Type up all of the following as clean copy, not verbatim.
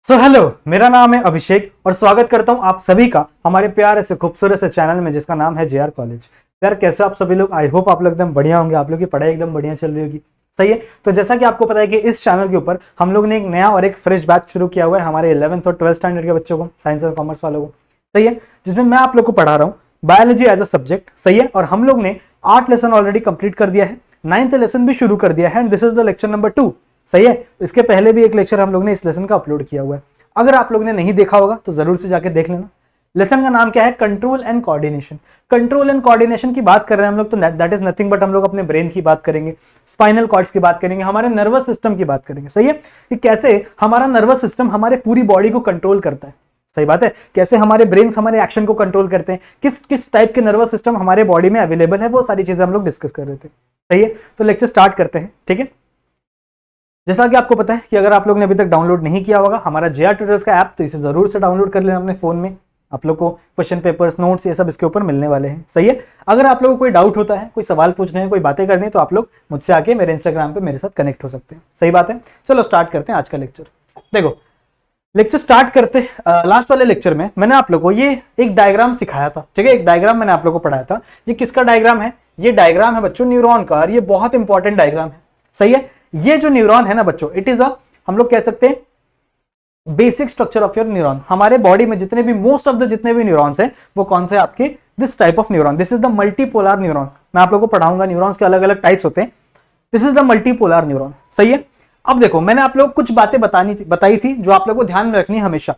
Hello, मेरा नाम है अभिषेक और स्वागत करता हूं आप सभी का हमारे प्यारे से खूबसूरत से चैनल में जिसका नाम है जेआर कॉलेज। यार कैसे आप सभी लोग? आई होप आप लोग एकदम बढ़िया होंगे, आप लोग की पढ़ाई एकदम बढ़िया चल रही होगी। सही है। तो जैसा कि आपको पता है कि इस चैनल के ऊपर हम लोग ने एक नया और एक फ्रेश बैच शुरू किया हुआ है हमारे 11th और 12th स्टैंडर्ड के बच्चों को, साइंस और कॉमर्स वालों को। सही है। जिसमें मैं आप लोग को पढ़ा रहा हूँ बायोलॉजी एज अ सब्जेक्ट। सही है। और हम लोग ने 8 लेसन ऑलरेडी कंप्लीट कर दिया है, 9th लेसन भी शुरू कर दिया है and this is the lecture number 2। सही है। इसके पहले भी एक लेक्चर हम लोग ने इस लेसन का अपलोड किया हुआ है। अगर आप लोग ने नहीं देखा होगा तो जरूर से जाके देख लेना। लेसन का नाम क्या है? Control and coordination. Control and coordination की बात कर रहे हैं हम लोग, तो दैट इज नथिंग बट हम लोग अपने ब्रेन की बात करेंगे, स्पाइनल कॉर्ड्स की बात करेंगे, हमारे नर्वस सिस्टम की बात करेंगे। सही है। कि कैसे हमारा नर्वस सिस्टम हमारे पूरी बॉडी को कंट्रोल करता है। सही बात है। कैसे हमारे ब्रेन्स हमारे एक्शन को कंट्रोल करते हैं, किस किस टाइप के नर्वस सिस्टम हमारे बॉडी में अवेलेबल है, वो सारी चीजें हम लोग डिस्कस कर रहे थे। सही है। तो लेक्चर स्टार्ट करते हैं। ठीक है। जैसा कि आपको पता है कि अगर आप लोग ने अभी तक डाउनलोड नहीं किया होगा हमारा जेआर ट्यूटर्स का ऐप, तो इसे जरूर से डाउनलोड कर लेना अपने फोन में। आप लोग को क्वेश्चन पेपर्स, नोट्स ये सब इसके ऊपर मिलने वाले हैं। सही है। अगर आप लोगों को कोई डाउट होता है, कोई सवाल पूछने हैं, कोई बातें करनी है, तो आप लोग मुझसे आके मेरे इंस्टाग्राम पे मेरे साथ कनेक्ट हो सकते हैं। सही बात है। चलो स्टार्ट करते हैं आज का लेक्चर। देखो, लेक्चर स्टार्ट करते लास्ट वाले लेक्चर में मैंने आप लोग को ये एक डायग्राम सिखाया था। ठीक है। एक डायग्राम मैंने आप लोग को पढ़ाया था। ये किसका डायग्राम है? ये डायग्राम है बच्चों न्यूरॉन का, और ये बहुत इंपॉर्टेंट डायग्राम है। सही है। ये जो न्यूरॉन है ना बच्चों, इट इज हम लोग कह सकते हैं basic structure of your neuron. हमारे बॉडी में जितने भी मोस्ट ऑफ द जितने भी न्यूरॉन्स हैं वो कौन से आपके? This type of neuron, this is the multipolar neuron. मैं आप लोगों को पढ़ाऊंगा न्यूरॉन्स के अलग अलग टाइप्स होते हैं। This is the multipolar neuron. सही है। अब देखो, मैंने आप लोग को कुछ बातें बताई थी जो आप लोग को ध्यान में रखनी है हमेशा।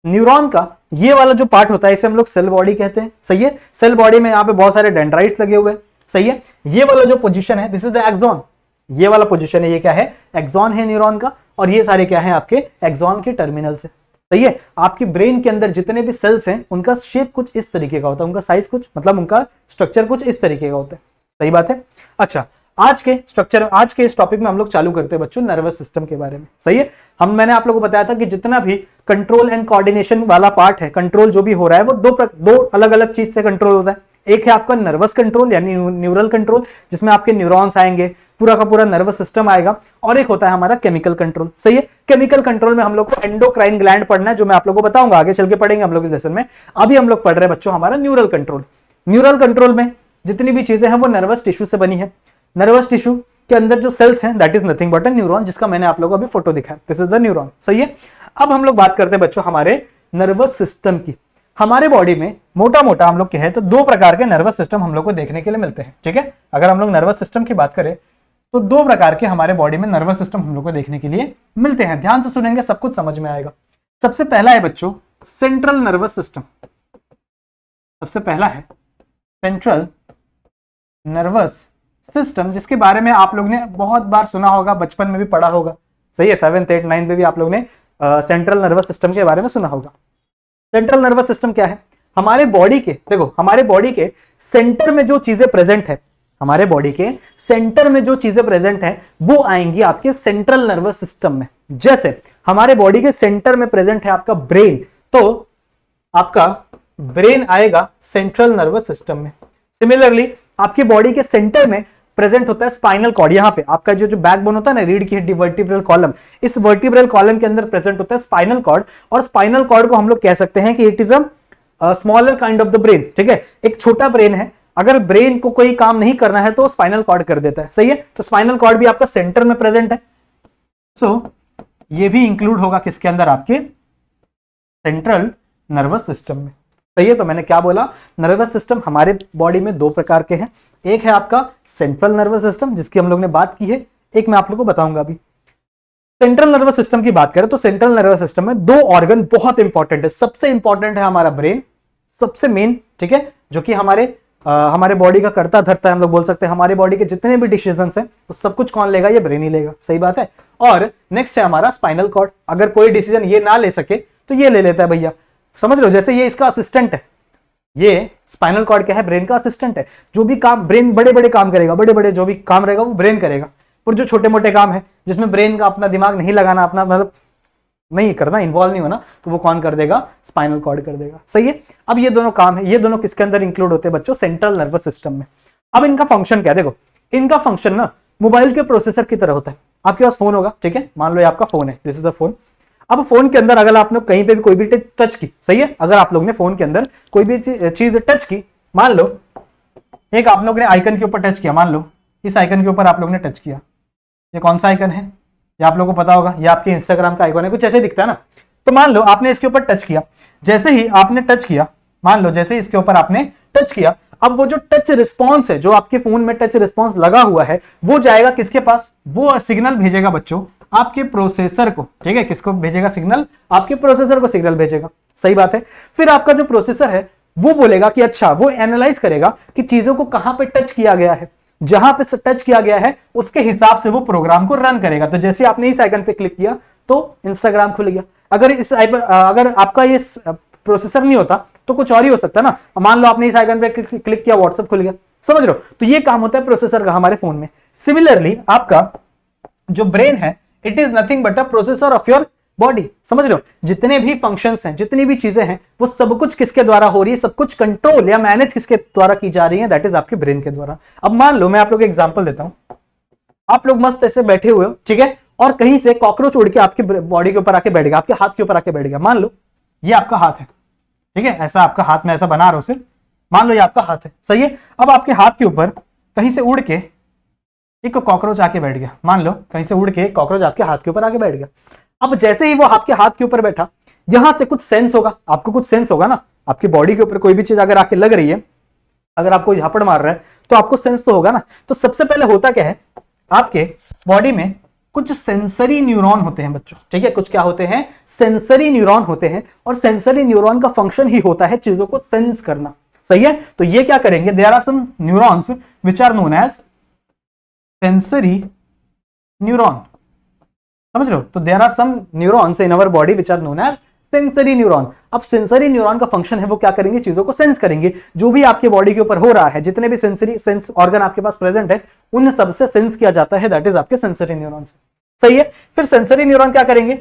न्यूरॉन का ये वाला जो पार्ट होता है इसे हम लोग सेल बॉडी कहते हैं। सही है। सेल बॉडी में यहाँ पे बहुत सारे डेंड्राइट्स लगे हुए हैं। सही है। ये वाला जो पोजीशन है दिस इज द एक्सॉन। ये वाला पोजीशन है, ये क्या है? एक्सॉन है न्यूरॉन का। और ये सारे क्या है? आपके एक्सॉन के टर्मिनल्स है। सही है। आपकी ब्रेन के अंदर जितने भी सेल्स हैं उनका शेप कुछ इस तरीके का होता है, उनका साइज कुछ मतलब उनका स्ट्रक्चर कुछ इस तरीके का होता है। सही बात है। अच्छा, आज के इस टॉपिक में हम लोग चालू करते हैं बच्चों नर्वस सिस्टम के बारे में। सही है। मैंने आप लोगों को बताया था कि जितना भी कंट्रोल एंड कोऑर्डिनेशन वाला पार्ट है, कंट्रोल जो भी हो रहा है वो दो अलग अलग चीज से कंट्रोल होता है। एक है आपका नर्वस कंट्रोल यानी न्यूरल कंट्रोल, जिसमें आपके न्यूरॉन्स आएंगे, पूरा का पूरा नर्वस सिस्टम आएगा। और एक होता है हमारा केमिकल कंट्रोल। सही है। केमिकल कंट्रोल में हम लोग को एंडोक्राइन ग्लैंड पढ़ना है, जो मैं आप लोगों को बताऊंगा, आगे चल के पढ़ेंगे हम लोग इस लेसन में। अभी हम लोग पढ़ रहे हैं बच्चों हमारा न्यूरल कंट्रोल। न्यूरल कंट्रोल में जितनी भी चीजें हैं वो नर्वस टिश्यू से बनी है। नर्वस टिश्यू के अंदर जो सेल्स हैं that is nothing but a neuron, जिसका मैंने आप लोगों को अभी फोटो दिखाया। This is the neuron. सही है। अब हम लोग बात करते हैं बच्चों हमारे नर्वस सिस्टम की। हमारे बॉडी में मोटा मोटा हम लोग कहें तो दो प्रकार के नर्वस सिस्टम हम लोग को देखने के लिए मिलते हैं। ठीक है। अगर हम लोग नर्वस सिस्टम की बात करें तो दो प्रकार के हमारे बॉडी में नर्वस सिस्टम हम लोग को देखने के लिए मिलते हैं। ध्यान से सुनेंगे, सब कुछ समझ में आएगा। सबसे पहला है बच्चों सेंट्रल नर्वस सिस्टम। सबसे पहला है सेंट्रल नर्वस सिस्टम, जिसके बारे में आप लोग ने बहुत बार सुना होगा, बचपन में भी पढ़ा होगा। सही है। 7th 8th 9th में भी आप लोग ने सेंट्रल नर्वस सिस्टम के बारे में सुना होगा। सेंट्रल नर्वस सिस्टम क्या है? हमारे बॉडी के, देखो हमारे बॉडी के सेंटर में जो चीजें प्रेजेंट है, हमारे बॉडी के सेंटर में जो चीजें प्रेजेंट है वो आएंगी आपके सेंट्रल नर्वस सिस्टम में। जैसे हमारे बॉडी के सेंटर में प्रेजेंट है आपका ब्रेन, तो आपका ब्रेन आएगा सेंट्रल नर्वस सिस्टम में। सिमिलरली आपकी बॉडी के सेंटर में प्रेजेंट होता है स्पाइनल कॉर्ड। यहाँ पे आपका जो बैकबोन होता है ना, रीढ़ की हड्डी, वर्टिब्रल कॉलम, इस वर्टिब्रल कॉलम के अंदर प्रेजेंट होता है स्पाइनल कॉर्ड। और स्पाइनल कॉर्ड को हम लोग कह सकते हैं कि it is a smaller kind of the brain. ठीक है। एक छोटा ब्रेन है। अगर ब्रेन को कोई काम नहीं करना है तो स्पाइनल कॉर्ड कर देता है। सही है। तो स्पाइनल कॉर्ड भी आपका सेंटर में प्रेजेंट है। सो ये भी इंक्लूड होगा किसके अंदर? आपके सेंट्रल नर्वस सिस्टम में। सही है। तो मैंने क्या बोला? नर्वस सिस्टम हमारे बॉडी में दो प्रकार के हैं। एक है आपका सेंट्रल नर्वस सिस्टम, जिसकी हम लोग ने बात की है, एक मैं आप लोग को बताऊंगा अभी। सेंट्रल नर्वस सिस्टम की बात करें तो सेंट्रल नर्वस सिस्टम में दो ऑर्गन बहुत इंपॉर्टेंट है। सबसे इंपॉर्टेंट है हमारा ब्रेन, सबसे मेन। ठीक है। जो कि हमारे बॉडी का करता धरता है, हम लोग बोल सकते हैं। हमारे बॉडी के जितने भी डिसीजंस हैं वो सब कुछ कौन लेगा? ये ब्रेन ही लेगा। सही बात है। और नेक्स्ट है हमारा स्पाइनल कॉर्ड। अगर कोई डिसीजन ये ना ले सके तो ये ले लेता है भैया। समझ रहे हो? जैसे ये इसका असिस्टेंट है, ये स्पाइनल कॉर्ड क्या है? ब्रेन का असिस्टेंट है। जो भी काम ब्रेन बड़े बड़े काम करेगा, बड़े बड़े जो भी काम रहेगा वो ब्रेन करेगा। और जो छोटे मोटे काम है जिसमें ब्रेन का अपना दिमाग नहीं लगाना, अपना मतलब नहीं करना, इन्वॉल्व नहीं होना, तो वो कौन कर देगा? स्पाइनल कॉर्ड कर देगा। सही है। अब ये दोनों काम है, ये दोनों किसके अंदर इंक्लूड होते हैं बच्चों? सेंट्रल नर्वस सिस्टम में। अब इनका फंक्शन क्या है? देखो, इनका फंक्शन ना मोबाइल के प्रोसेसर की तरह होता है। आपके पास फोन होगा। ठीक है। मान लो ये आपका फोन है, दिस इज द फोन। अब फोन के अंदर अगर आप लोग कहीं पे भी कोई भी टच की, सही है, अगर आप लोग ने फोन के अंदर कोई भी चीज टच की, मान लो एक आप लोग ने आइकन के ऊपर टच किया, मान लो इस आइकन के ऊपर आप लोग ने टच किया, ये कौन सा आइकन है, ये आप लोगों को पता होगा, ये आपके इंस्टाग्राम का आइकन है, कुछ ऐसे दिखता है ना। तो मान लो आपने इसके ऊपर टच किया, जैसे ही आपने टच किया, मान लो जैसे ही इसके ऊपर आपने टच किया, अब वो जो टच रिस्पॉन्स है, जो आपके फोन में टच रिस्पॉन्स लगा हुआ है, वो जाएगा किसके पास, वो सिग्नल भेजेगा बच्चों आपके प्रोसेसर को, ठीक है, किसको भेजेगा सिग्नल, आपके प्रोसेसर को सिग्नल भेजेगा, सही बात है। फिर आपका जो प्रोसेसर है वो बोलेगा कि अच्छा, वो एनालाइज करेगा कि चीजों को कहां पे टच किया गया है, जहां पे टच किया गया है उसके हिसाब से वो प्रोग्राम को रन करेगा। तो जैसे आपने इस आइकन पे क्लिक किया तो इंस्टाग्राम खुल गया, अगर आपका ये प्रोसेसर नहीं होता तो कुछ और ही हो सकता ना, मान लो आपने इस आइकन पे क्लिक किया, व्हाट्सएप खुल गया, समझ रहे हो। तो ये काम होता है प्रोसेसर का हमारे फोन में। सिमिलरली आपका जो ब्रेन है, it is nothing but a processor of your body, समझ रहे हो। जितने भी फंक्शंस हैं, जितनी भी चीजें हैं, वो सब कुछ किसके द्वारा हो रही है, सब कुछ कंट्रोल या मैनेज किसके द्वारा की जा रही है, दैट इज आपके ब्रेन के द्वारा। अब मान लो मैं आप लोग एग्जांपल देता हूं, आप लोग मस्त ऐसे बैठे हुए हो, ठीक है, और कहीं से कॉकरोच उड़ के आपकी बॉडी के ऊपर आके बैठ गया, आपके हाथ के ऊपर आके बैठ गया। मान लो ये आपका हाथ है, ठीक है, ऐसा आपका हाथ में ऐसा बना रहा हूं सिर्फ, मान लो ये आपका हाथ है, सही है। अब आपके हाथ के ऊपर कहीं से उड़ के एक कॉकरोच आके बैठ गया, मान लो कहीं से उड़ के कॉकरोच आपके हाथ के ऊपर आके बैठ गया। अब जैसे ही वो आपके हाथ के ऊपर बैठा, यहां से कुछ सेंस होगा, आपको कुछ सेंस होगा ना, आपकी बॉडी के ऊपर कोई भी चीज अगर आके लग रही है, अगर आप कोई झापड़ मार रहा है तो आपको सेंस तो होगा ना। तो सबसे पहले होता क्या है, आपके बॉडी में कुछ सेंसरी न्यूरॉन होते हैं बच्चों, ठीक है, कुछ क्या होते हैं, सेंसरी न्यूरॉन होते हैं, और सेंसरी न्यूरॉन का फंक्शन ही होता है चीजों को सेंस करना, सही है। तो ये क्या करेंगे, there are some neurons which are known as sensory neuron, समझ रहे हो। तो there are some neurons in our body which are known as sensory neuron. अब सेंसरी न्यूरॉन का फंक्शन है, वो क्या करेंगे, चीजों को सेंस करेंगे, जो भी आपके बॉडी के ऊपर हो रहा है, जितने भी सेंसरी सेंस ऑर्गन आपके पास प्रेजेंट है, उन सबसे सेंस किया जाता है, दैट इज आपके सेंसरी न्यूरॉन से, सही है। फिर सेंसरी न्यूरॉन क्या करेंगे,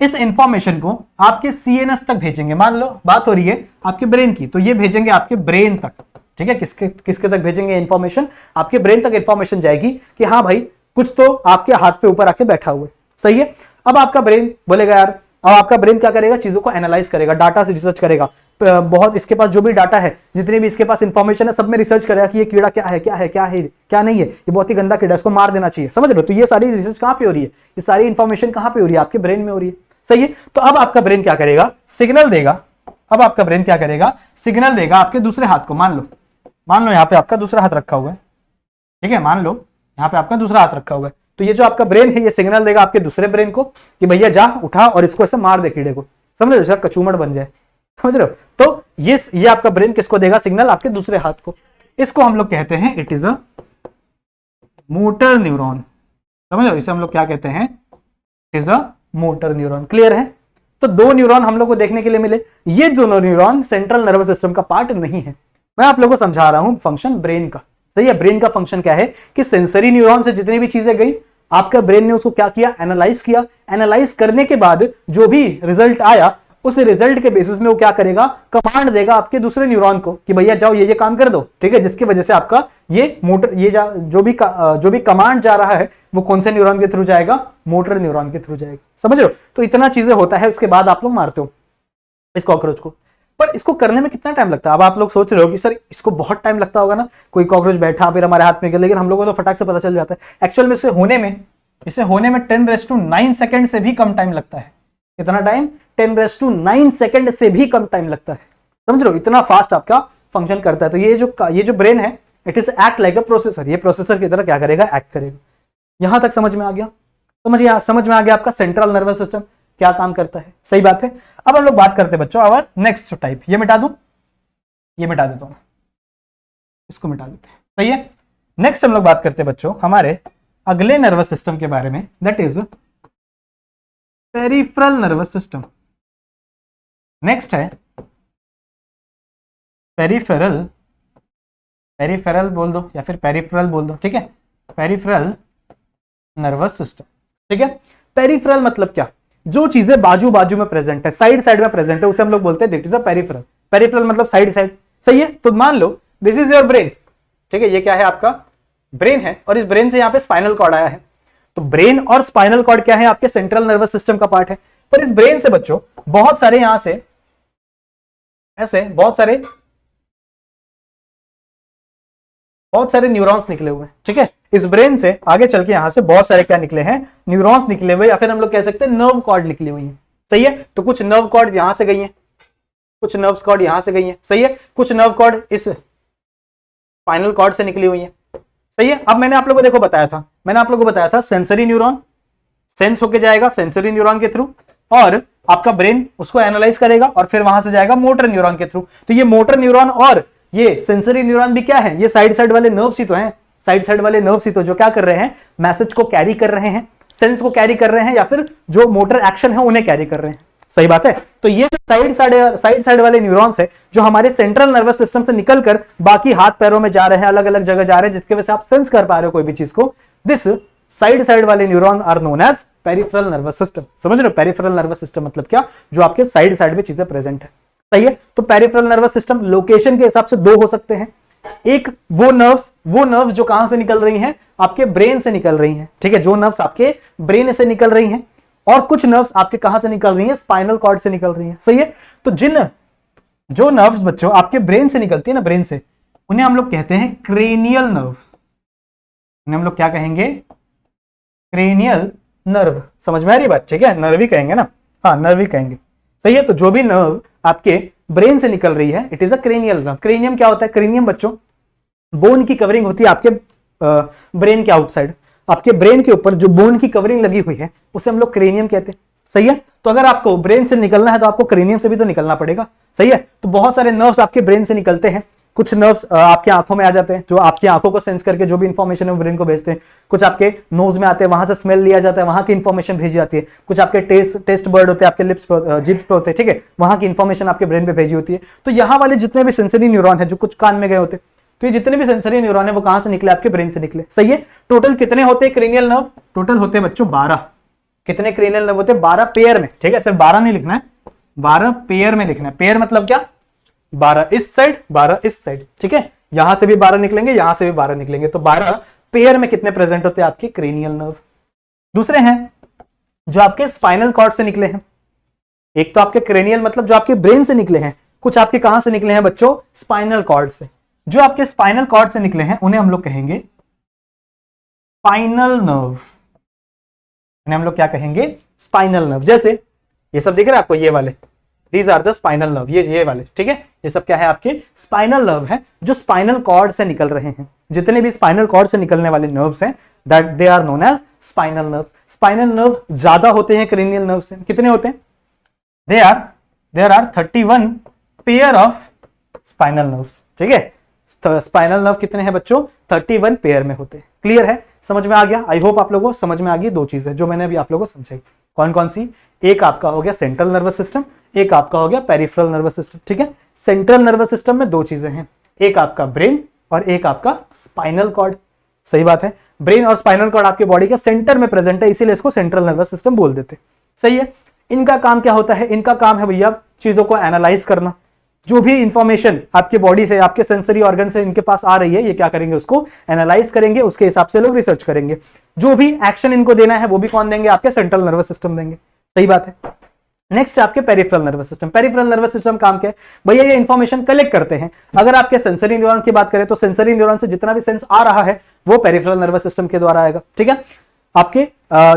इस इंफॉर्मेशन को आपके सीएनएस तक भेजेंगे। मान लो बात हो रही है आपके ब्रेन की, तो ये भेजेंगे आपके ब्रेन तक, ठीक है, किसके किसके तक भेजेंगे इंफॉर्मेशन, आपके ब्रेन तक इंफॉर्मेशन जाएगी कि हाँ भाई कुछ तो आपके हाथ पे ऊपर आके बैठा हुआ है, सही है। अब आपका ब्रेन बोलेगा यार, अब आपका ब्रेन क्या करेगा, चीजों को एनालाइज करेगा, डाटा से रिसर्च करेगा, बहुत इसके पास जो भी डाटा है, जितने भी इसके पास इंफॉर्मेशन है, सब में रिसर्च करेगा कि ये कीड़ा क्या है, क्या है, क्या है, क्या नहीं है, ये बहुत ही गंदा कीड़ा, इसको मार देना चाहिए, समझ रहे हो। तो ये सारी रिसर्च कहां पे हो रही है, ये सारी इंफॉर्मेशन कहां पे हो रही है, आपके ब्रेन में हो रही है, सही है। तो अब आपका ब्रेन क्या करेगा, सिग्नल देगा, अब आपका ब्रेन क्या करेगा, सिग्नल देगा आपके दूसरे हाथ को। मान लो यहाँ पे आपका दूसरा हाथ रखा हुआ है, ठीक है, मान लो यहाँ पे आपका दूसरा हाथ रखा हुआ है, तो ये जो आपका ब्रेन है, ये सिग्नल देगा आपके दूसरे ब्रेन को कि भैया जा उठा और इसको ऐसे मार दे कीड़े को, समझ रहे हो, कचूमड़ बन जाए, समझ रहे हो। तो ये आपका ब्रेन किसको देगा सिग्नल, आपके दूसरे हाथ को। इसको हम लोग कहते हैं it is a motor neuron, समझ रहे हो, इसे हम लोग क्या कहते हैं, it is a motor neuron. Clear है। तो दो न्यूरॉन हम लोग को देखने के लिए मिले, ये दोनों न्यूरॉन सेंट्रल नर्वस सिस्टम का पार्ट नहीं है। मैं आप लोगों को समझा रहा हूं फंक्शन ब्रेन का, सही है। ब्रेन का फंक्शन क्या है कि सेंसरी न्यूरॉन से जितनी भी चीजें गई, आपका ब्रेन ने उसको क्या किया, एनालाइज किया, एनालाइज करने के बाद जो भी रिजल्ट आया, उस रिजल्ट के बेसिस में वो क्या करेगा, कमांड देगा आपके दूसरे न्यूरॉन को कि भैया जाओ ये काम कर दो, ठीक है, जिसकी वजह से आपका ये मोटर, ये जो भी कमांड जा रहा है वो कौन से न्यूरॉन के थ्रू जाएगा, मोटर न्यूरॉन के थ्रू जाएगा, समझ रहे हो। तो इतना चीजें होता है, उसके बाद आप लोग मारते हो इस कॉकरोच को। पर इसको करने में कितना टाइम लगता है, अब आप लोग सोच रहे हो कि सर इसको बहुत टाइम लगता होगा ना, कोई कॉकरोच बैठा फिर हमारे हाथ में गया, लेकिन हम लोगों को तो फटाक से पता चल जाता है। एक्चुअल में इसे होने में 10⁹ सेकंड से भी कम टाइम लगता है। कितना टाइम, 10⁹ सेकंड से भी कम टाइम लगता है, समझ रहे हो, इतना फास्ट आपका फंक्शन करता है। तो ये जो ब्रेन है, it is act like a processor, ये प्रोसेसर की तरह क्या करेगा, एक्ट करेगा। यहां तक समझ में आ गया, समझ में आ गया आपका सेंट्रल नर्वस सिस्टम क्या काम करता है, सही बात है। अब हम लोग बात करते हैं बच्चों आवर नेक्स्ट टाइप, ये मिटा दूं, ये मिटा देता हूं, इसको मिटा देते हैं, सही है। नेक्स्ट हम लोग बात करते हैं बच्चों हमारे अगले नर्वस सिस्टम के बारे में, that is peripheral nervous system. Next है पेरिफेरल बोल दो या फिर पेरिफेरल बोल दो, ठीक है, पेरिफेरल नर्वस सिस्टम, ठीक है। पेरिफेरल मतलब क्या, जो चीजें बाजू बाजू में प्रेजेंट है, साइड साइड में प्रेजेंट है, उसे हम लोग बोलते हैं that is a peripheral. Peripheral मतलब साइड साइड, सही है। तो मान लो दिस इज योर ब्रेन, ठीक है, ये क्या है, आपका ब्रेन है, और इस ब्रेन से यहाँ पे स्पाइनल कॉर्ड आया है। तो ब्रेन और स्पाइनल कॉर्ड क्या है, आपके सेंट्रल नर्वस सिस्टम का पार्ट है। पर इस ब्रेन से बच्चों बहुत सारे यहां से ऐसे बहुत सारे न्यूरॉन्स निकले हुए हैं, ठीक है। इस ब्रेन से आगे चल के यहां से बहुत सारे क्या निकले हैं, न्यूरॉन्स निकले हुए, या फिर हम लोग कह सकते हैं नर्व कॉर्ड निकली हुई है, सही है। तो कुछ नर्व कॉर्ड यहां से गई हैं, कुछ नर्व कॉर्ड यहां से गई हैं, सही है। कुछ नर्व कॉर्ड इस स्पाइनल कॉर्ड से निकली हुई है, सही है। अब मैंने आप लोगों को देखो बताया था सेंसरी न्यूरॉन सेंस होके जाएगा सेंसरी न्यूरॉन के थ्रू, और आपका ब्रेन उसको एनालाइज करेगा और फिर वहां से जाएगा मोटर न्यूरॉन के थ्रू। तो ये मोटर न्यूरॉन और ये सेंसरी न्यूरॉन भी क्या है, ये साइड वाले नर्व्स ही तो हैं, साइड वाले नर्व्स ही तो जो क्या कर रहे हैं, मैसेज को कैरी कर रहे हैं, सेंस को कैरी कर रहे हैं, या फिर जो मोटर एक्शन है उन्हें कैरी कर रहे हैं, सही बात है। तो ये जो साइड वाले न्यूरॉन्स है जो हमारे सेंट्रल नर्वस सिस्टम से निकलकर बाकी हाथ पैरों में जा रहे हैं, अलग अलग जगह जा रहे हैं, जिसकी वजह से आप सेंस कर पा रहे हो कोई भी चीज को, दिस साइड वाले neuron are known as peripheral nervous system. समझ रहे हो, पेरिफेरल नर्वस सिस्टम मतलब क्या, जो आपके साइड में चीजें प्रेजेंट है, सही है। तो पेरिफेरल नर्वस सिस्टम लोकेशन के हिसाब से दो हो सकते हैं, एक वो नर्व्स जो कहां से निकल रही हैं, आपके ब्रेन से निकल रही हैं, ठीक है, जो नर्व्स आपके ब्रेन से निकल रही हैं, और कुछ नर्व्स आपके कहां से निकल रही हैं, स्पाइनल कॉर्ड से निकल रही हैं, सही है। तो जो नर्व्स बच्चों आपके ब्रेन से निकलती है ना, ब्रेन से, उन्हें हम लोग कहते हैं क्रेनियल नर्व, उन्हें हम लोग क्या कहेंगे, क्रेनियल नर्व। समझ में आ रही बात, ठीक है, नर्व ही कहेंगे ना, हाँ नर्व ही कहेंगे, सही है। तो जो भी नर्व आपके ब्रेन से निकल रही है, it is a cranial nerve. Cranium क्या होता है, क्रेनियम बच्चों बोन की कवरिंग होती है आपके ब्रेन के आउटसाइड, आपके ब्रेन के ऊपर जो बोन की कवरिंग लगी हुई है उसे हम लोग क्रेनियम कहते हैं, सही है। तो अगर आपको ब्रेन से निकलना है तो आपको क्रेनियम से भी तो निकलना पड़ेगा, सही है। तो बहुत सारे नर्व्स आपके ब्रेन से निकलते हैं, कुछ नर्व्स आपकी आंखों में आ जाते हैं, जो आपकी आंखों को सेंस करके जो भी इंफॉर्मेशन है वो ब्रेन को भेजते हैं, कुछ आपके नोज में आते हैं, वहां से स्मेल लिया जाता है, वहां की इंफॉर्मेशन भेजी जाती है, कुछ आपके टेस्ट बर्ड होते हैं, आपके लिप्स पे, जिप्स पे होते हैं, ठीक है, वहां की इंफॉर्मेशन आपके ब्रेन पे भेजी होती है। तो यहाँ वाले जितने भी सेंसरी न्यूरॉन है जो कुछ कान में गए होते हैं, तो ये जितने भी सेंसरी न्यूरॉन है वो कहां से निकले, आपके ब्रेन से निकले, सही है। टोटल कितने होते हैं क्रेनियल नर्व, टोटल होते हैं बच्चों 12। कितने क्रेनियल नर्व होते हैं, 12 पेयर में, ठीक है, सिर्फ 12 नहीं लिखना है, 12 पेयर में लिखना है। पेयर मतलब क्या, 12 इस साइड 12 इस साइड, ठीक है, यहां से भी 12 निकलेंगे, यहां से भी 12 निकलेंगे, तो 12 पेयर में कितने प्रेजेंट होते हैं आपके क्रेनियल नर्व। दूसरे हैं जो आपके स्पाइनल कॉर्ड से निकले हैं, एक तो आपके क्रेनियल मतलब जो आपके ब्रेन से निकले हैं, कुछ आपके कहां से निकले हैं बच्चों, स्पाइनल कॉर्ड से। जो आपके स्पाइनल कॉर्ड से निकले हैं उन्हें हम लोग कहेंगे स्पाइनल नर्व, इन्हें हम लोग क्या कहेंगे, स्पाइनल नर्व। जैसे ये सब दिख रहा है आपको, ये वाले, these are the spinal nerve, ये वाले, ठीक है, ये सब क्या है, आपके स्पाइनल नर्व है जो स्पाइनल कॉर्ड से निकल रहे हैं। जितने भी स्पाइनल कॉर्ड से निकलने वाले नर्व्स हैं, that they are known as spinal nerve. Spinal nerve ज्यादा होते हैं क्रेनियल नर्व से, कितने होते हैं, there are 31 pair of spinal nerve, ठीक है। स्पाइनल नर्व कितने हैं बच्चों, 31 पेयर में होते हैं। क्लियर है, समझ में आ गया, आई होप आप लोगों को समझ में आ गई। दो चीजें जो मैंने अभी आप लोगों को समझाई, कौन कौन सी, एक आपका हो गया सेंट्रल नर्वस सिस्टम, एक आपका हो गया पेरिफेरल नर्वस सिस्टम, ठीक है। सेंट्रल नर्वस सिस्टम में दो चीजें हैं, एक आपका ब्रेन और एक आपका स्पाइनल कॉर्ड, सही बात है। ब्रेन और स्पाइनल कॉर्ड आपके बॉडी के सेंटर में प्रेजेंट है, इसीलिए इसको सेंट्रल नर्वस सिस्टम बोल देते, सही है। इनका काम क्या होता है, इनका काम है भैया चीजों को एनालाइज करना, जो भी इंफॉर्मेशन आपके बॉडी से, आपके सेंसरी ऑर्गन से इनके पास आ रही है, ये क्या करेंगे, उसको एनालाइज करेंगे, उसके हिसाब से लोग रिसर्च करेंगे। जो भी एक्शन इनको देना है वो भी कौन देंगे, आपके सेंट्रल नर्वस सिस्टम देंगे, सही बात है। नेक्स्ट आपके peripheral nervous system. Peripheral nervous system काम क्या है भैया, ये इंफॉर्मेशन कलेक्ट करते हैं। अगर आपके सेंसरी न्यूरॉन की बात करें तो सेंसरी न्यूरॉन से जितना भी सेंस आ रहा है वो पेरिफेरल नर्वस सिस्टम के द्वारा आएगा, ठीक है। आपके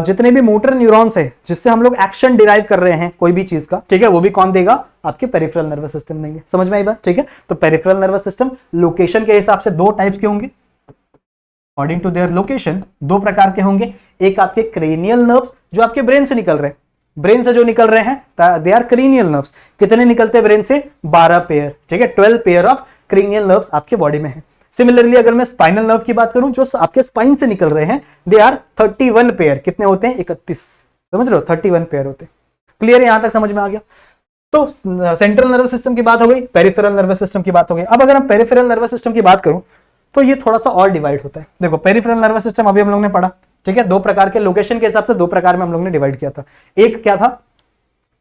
जितने भी मोटर न्यूरॉन्स है जिससे हम लोग एक्शन डिराइव कर रहे हैं कोई भी चीज का, ठीक है, वो भी कौन देगा, आपके पेरिफेरल नर्वस सिस्टम देंगे। समझ में आई बात, ठीक है। तो पेरिफेरल नर्वस सिस्टम लोकेशन के हिसाब से दो टाइप्स के होंगे, अकॉर्डिंग टू देयर लोकेशन दो प्रकार के होंगे। एक आपके क्रेनियल नर्व्स जो आपके ब्रेन से निकल रहे हैं, ब्रेन से जो निकल रहे हैं दे आर क्रेनियल नर्व्स। कितने निकलते हैं ब्रेन से, 12 पेयर, ठीक है, 12 पेयर ऑफ क्रेनियल नर्व्स आपके बॉडी में है। सिमिलरली अगर मैं स्पाइनल नर्व की बात करूं जो आपके स्पाइन से निकल रहे हैं, दे आर 31 पेयर, कितने होते हैं, 31, समझ रहे हो, 31 पेयर होते हैं। क्लियर है, यहां तक समझ में आ गया। तो सेंट्रल नर्वस सिस्टम की बात हो गई, पेरिफेरल नर्वस सिस्टम की बात हो गई। अब अगर हम पेरिफेरल नर्वस सिस्टम की बात करूं तो ये थोड़ा सा और डिवाइड होता है। देखो पेरिफेरल नर्वस सिस्टम अभी हम लोग ने पढ़ा, ठीक है, दो प्रकार के, लोकेशन के हिसाब से दो प्रकार में हम लोग ने डिवाइड किया था। एक क्या था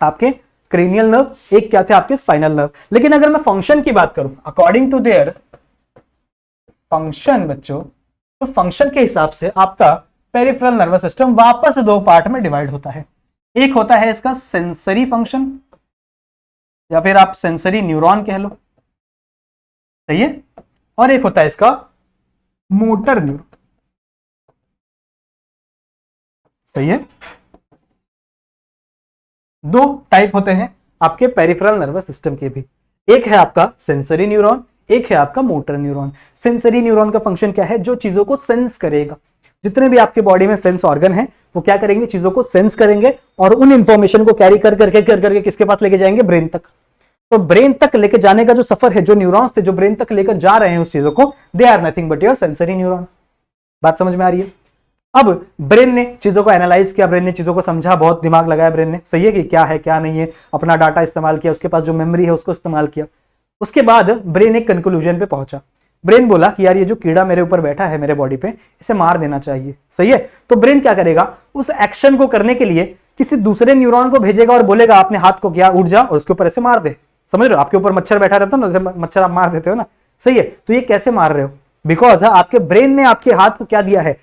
आपके क्रेनियल नर्व, एक क्या थे आपके स्पाइनल नर्व। लेकिन अगर मैं फंक्शन की बात करूं, अकॉर्डिंग टू देयर फंक्शन बच्चों, तो फंक्शन के हिसाब से आपका पेरिफेरल नर्वस सिस्टम वापस दो पार्ट में डिवाइड होता है। एक होता है इसका सेंसरी फंक्शन, या फिर आप सेंसरी न्यूरॉन कह लो, सही है। और एक होता है इसका मोटर न्यूरॉन, सही है। दो टाइप होते हैं आपके पेरिफेरल नर्वस सिस्टम के भी, एक है आपका सेंसरी न्यूरॉन, एक है आपका मोटर न्यूरॉन। सेंसरी न्यूरॉन का फंक्शन क्या है? जो चीजों को सेंस करेगा। जितने भी आपके बॉडी में सेंस ऑर्गन है वो क्या करेंगे? चीजों को सेंस करेंगे और उन इंफॉर्मेशन को कैरी कर करके किसके पास लेके जाएंगे? ब्रेन तक। तो ब्रेन तक लेके जाने का जो सफर है, जो न्यूरॉन्स थे जो ब्रेन तक लेकर जा रहे हैं उस चीजों को, they are nothing but your sensory neuron. बात समझ में आ रही है? अब ब्रेन ने चीजों को एनालाइज किया, ब्रेन ने चीजों को समझा, बहुत दिमाग लगाया ब्रेन ने, सही है, कि क्या है क्या नहीं है, अपना डाटा इस्तेमाल किया, उसके पास जो मेमोरी है उसको इस्तेमाल किया। उसके बाद ब्रेन एक कंक्लूजन पे पहुंचा। ब्रेन बोला कि यार ये जो कीड़ा मेरे ऊपर बैठा है मेरे बॉडी पे, इसे मार देना चाहिए, सही है। तो ब्रेन क्या करेगा? उस एक्शन को करने के लिए किसी दूसरे न्यूरॉन को भेजेगा और बोलेगा आपने हाथ को किया, उठ जा और उसके ऊपर ऐसे मार दे। समझ रहे हो? आपके ऊपर मच्छर बैठा रहता है ना, मच्छर आप मार देते हो ना, सही है। तो ये कैसे मार रहे हो? बिकॉज आपके ब्रेन ने आपके हाथ को क्या दिया है?